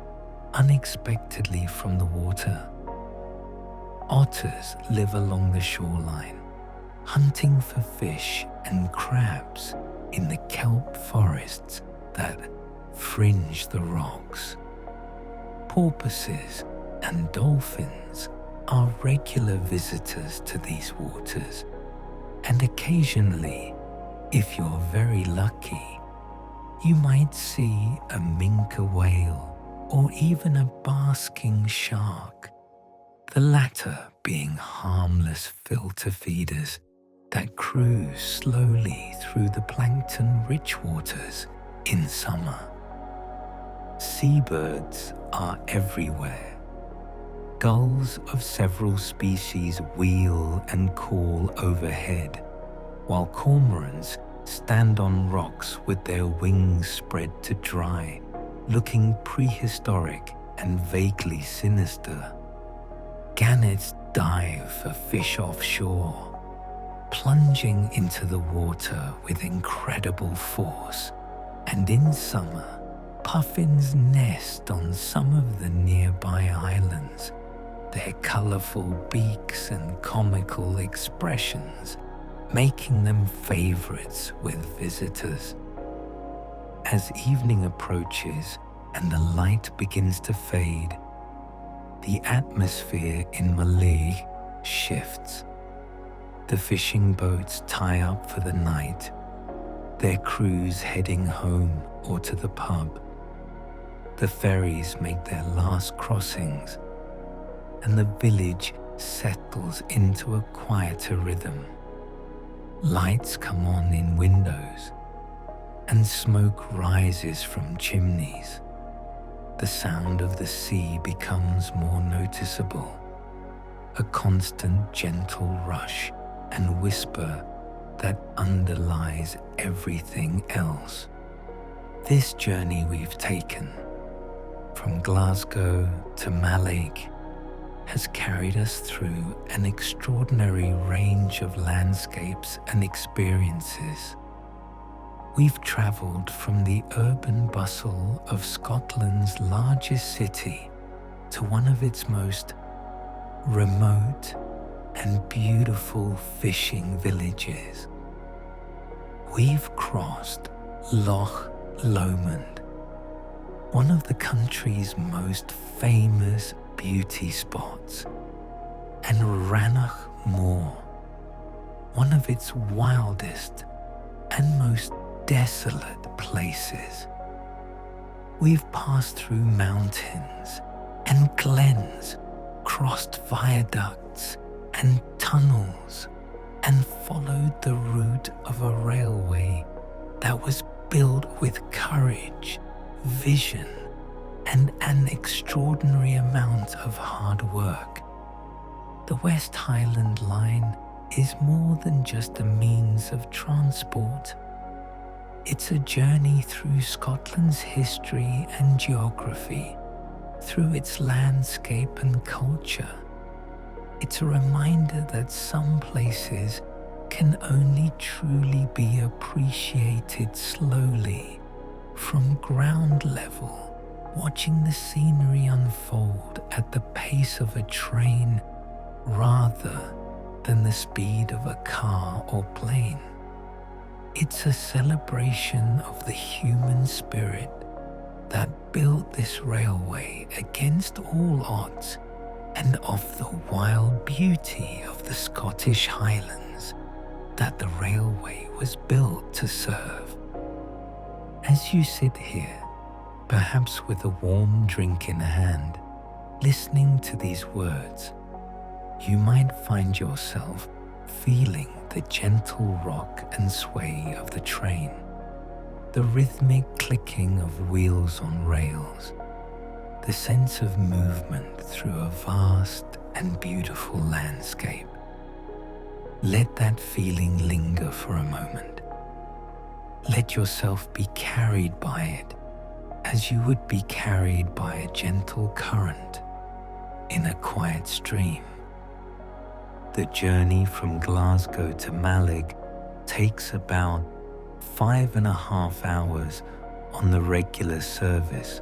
unexpectedly from the water. Otters live along the shoreline, hunting for fish and crabs in the kelp forests that fringe the rocks. Porpoises and dolphins are regular visitors to these waters, and occasionally, if you're very lucky, you might see a minke whale or even a basking shark, the latter being harmless filter feeders that cruise slowly through the plankton-rich waters in summer. Seabirds are everywhere. Gulls of several species wheel and call overhead, while cormorants stand on rocks with their wings spread to dry, looking prehistoric and vaguely sinister. Gannets dive for fish offshore, plunging into the water with incredible force, and in summer, puffins nest on some of the nearby islands, their colourful beaks and comical expressions making them favourites with visitors. As evening approaches and the light begins to fade, the atmosphere in Mallaig shifts. The fishing boats tie up for the night, their crews heading home or to the pub. The ferries make their last crossings, and the village settles into a quieter rhythm. Lights come on in windows, and smoke rises from chimneys. The sound of the sea becomes more noticeable, a constant gentle rush and whisper that underlies everything else. This journey we've taken, from Glasgow to Mallaig, has carried us through an extraordinary range of landscapes and experiences. We've travelled from the urban bustle of Scotland's largest city to one of its most remote and beautiful fishing villages. We've crossed Loch Lomond, one of the country's most famous beauty spots, and Rannoch Moor, one of its wildest and most desolate places. We've passed through mountains and glens, crossed viaducts and tunnels, and followed the route of a railway that was built with courage, vision, and an extraordinary amount of hard work. The West Highland Line is more than just a means of transport. It's a journey through Scotland's history and geography, through its landscape and culture. It's a reminder that some places can only truly be appreciated slowly, from ground level, watching the scenery unfold at the pace of a train rather than the speed of a car or plane. It's a celebration of the human spirit that built this railway against all odds and of the wild beauty of the Scottish Highlands that the railway was built to serve. As you sit here, perhaps with a warm drink in hand, listening to these words, you might find yourself feeling the gentle rock and sway of the train, the rhythmic clicking of wheels on rails, the sense of movement through a vast and beautiful landscape. Let that feeling linger for a moment. Let yourself be carried by it as you would be carried by a gentle current in a quiet stream. The journey from Glasgow to Malig takes about 5.5 hours on the regular service,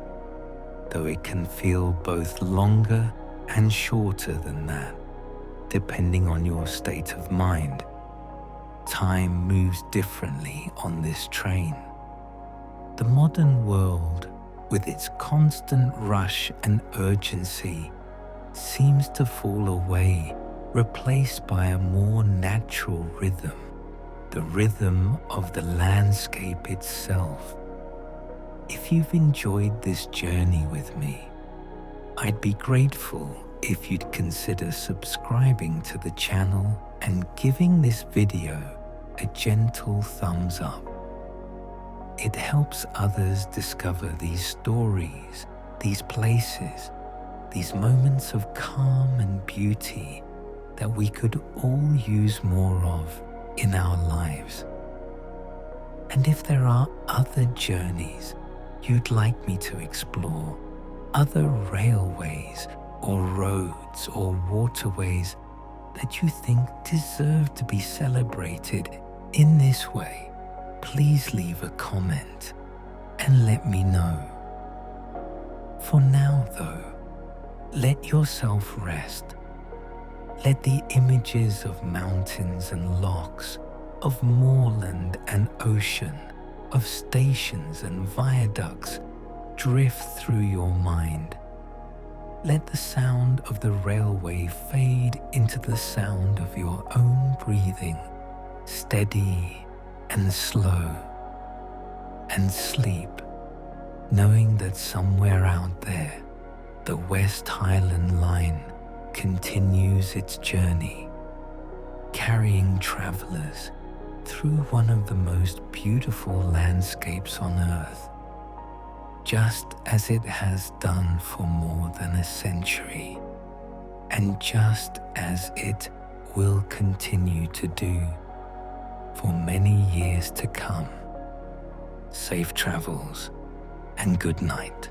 though it can feel both longer and shorter than that, depending on your state of mind. Time moves differently on this train. The modern world, with its constant rush and urgency, seems to fall away, replaced by a more natural rhythm, the rhythm of the landscape itself. If you've enjoyed this journey with me, I'd be grateful if you'd consider subscribing to the channel and giving this video a gentle thumbs up. It helps others discover these stories, these places, these moments of calm and beauty that we could all use more of in our lives. And if there are other journeys you'd like me to explore, other railways or roads or waterways that you think deserve to be celebrated in this way, please leave a comment and let me know. For now though, let yourself rest. Let the images of mountains and lochs, of moorland and ocean, of stations and viaducts drift through your mind. Let the sound of the railway fade into the sound of your own breathing, steady and slow, and sleep, knowing that somewhere out there, the West Highland Line continues its journey, carrying travellers through one of the most beautiful landscapes on earth, just as it has done for more than a century, and just as it will continue to do for many years to come. Safe travels and good night.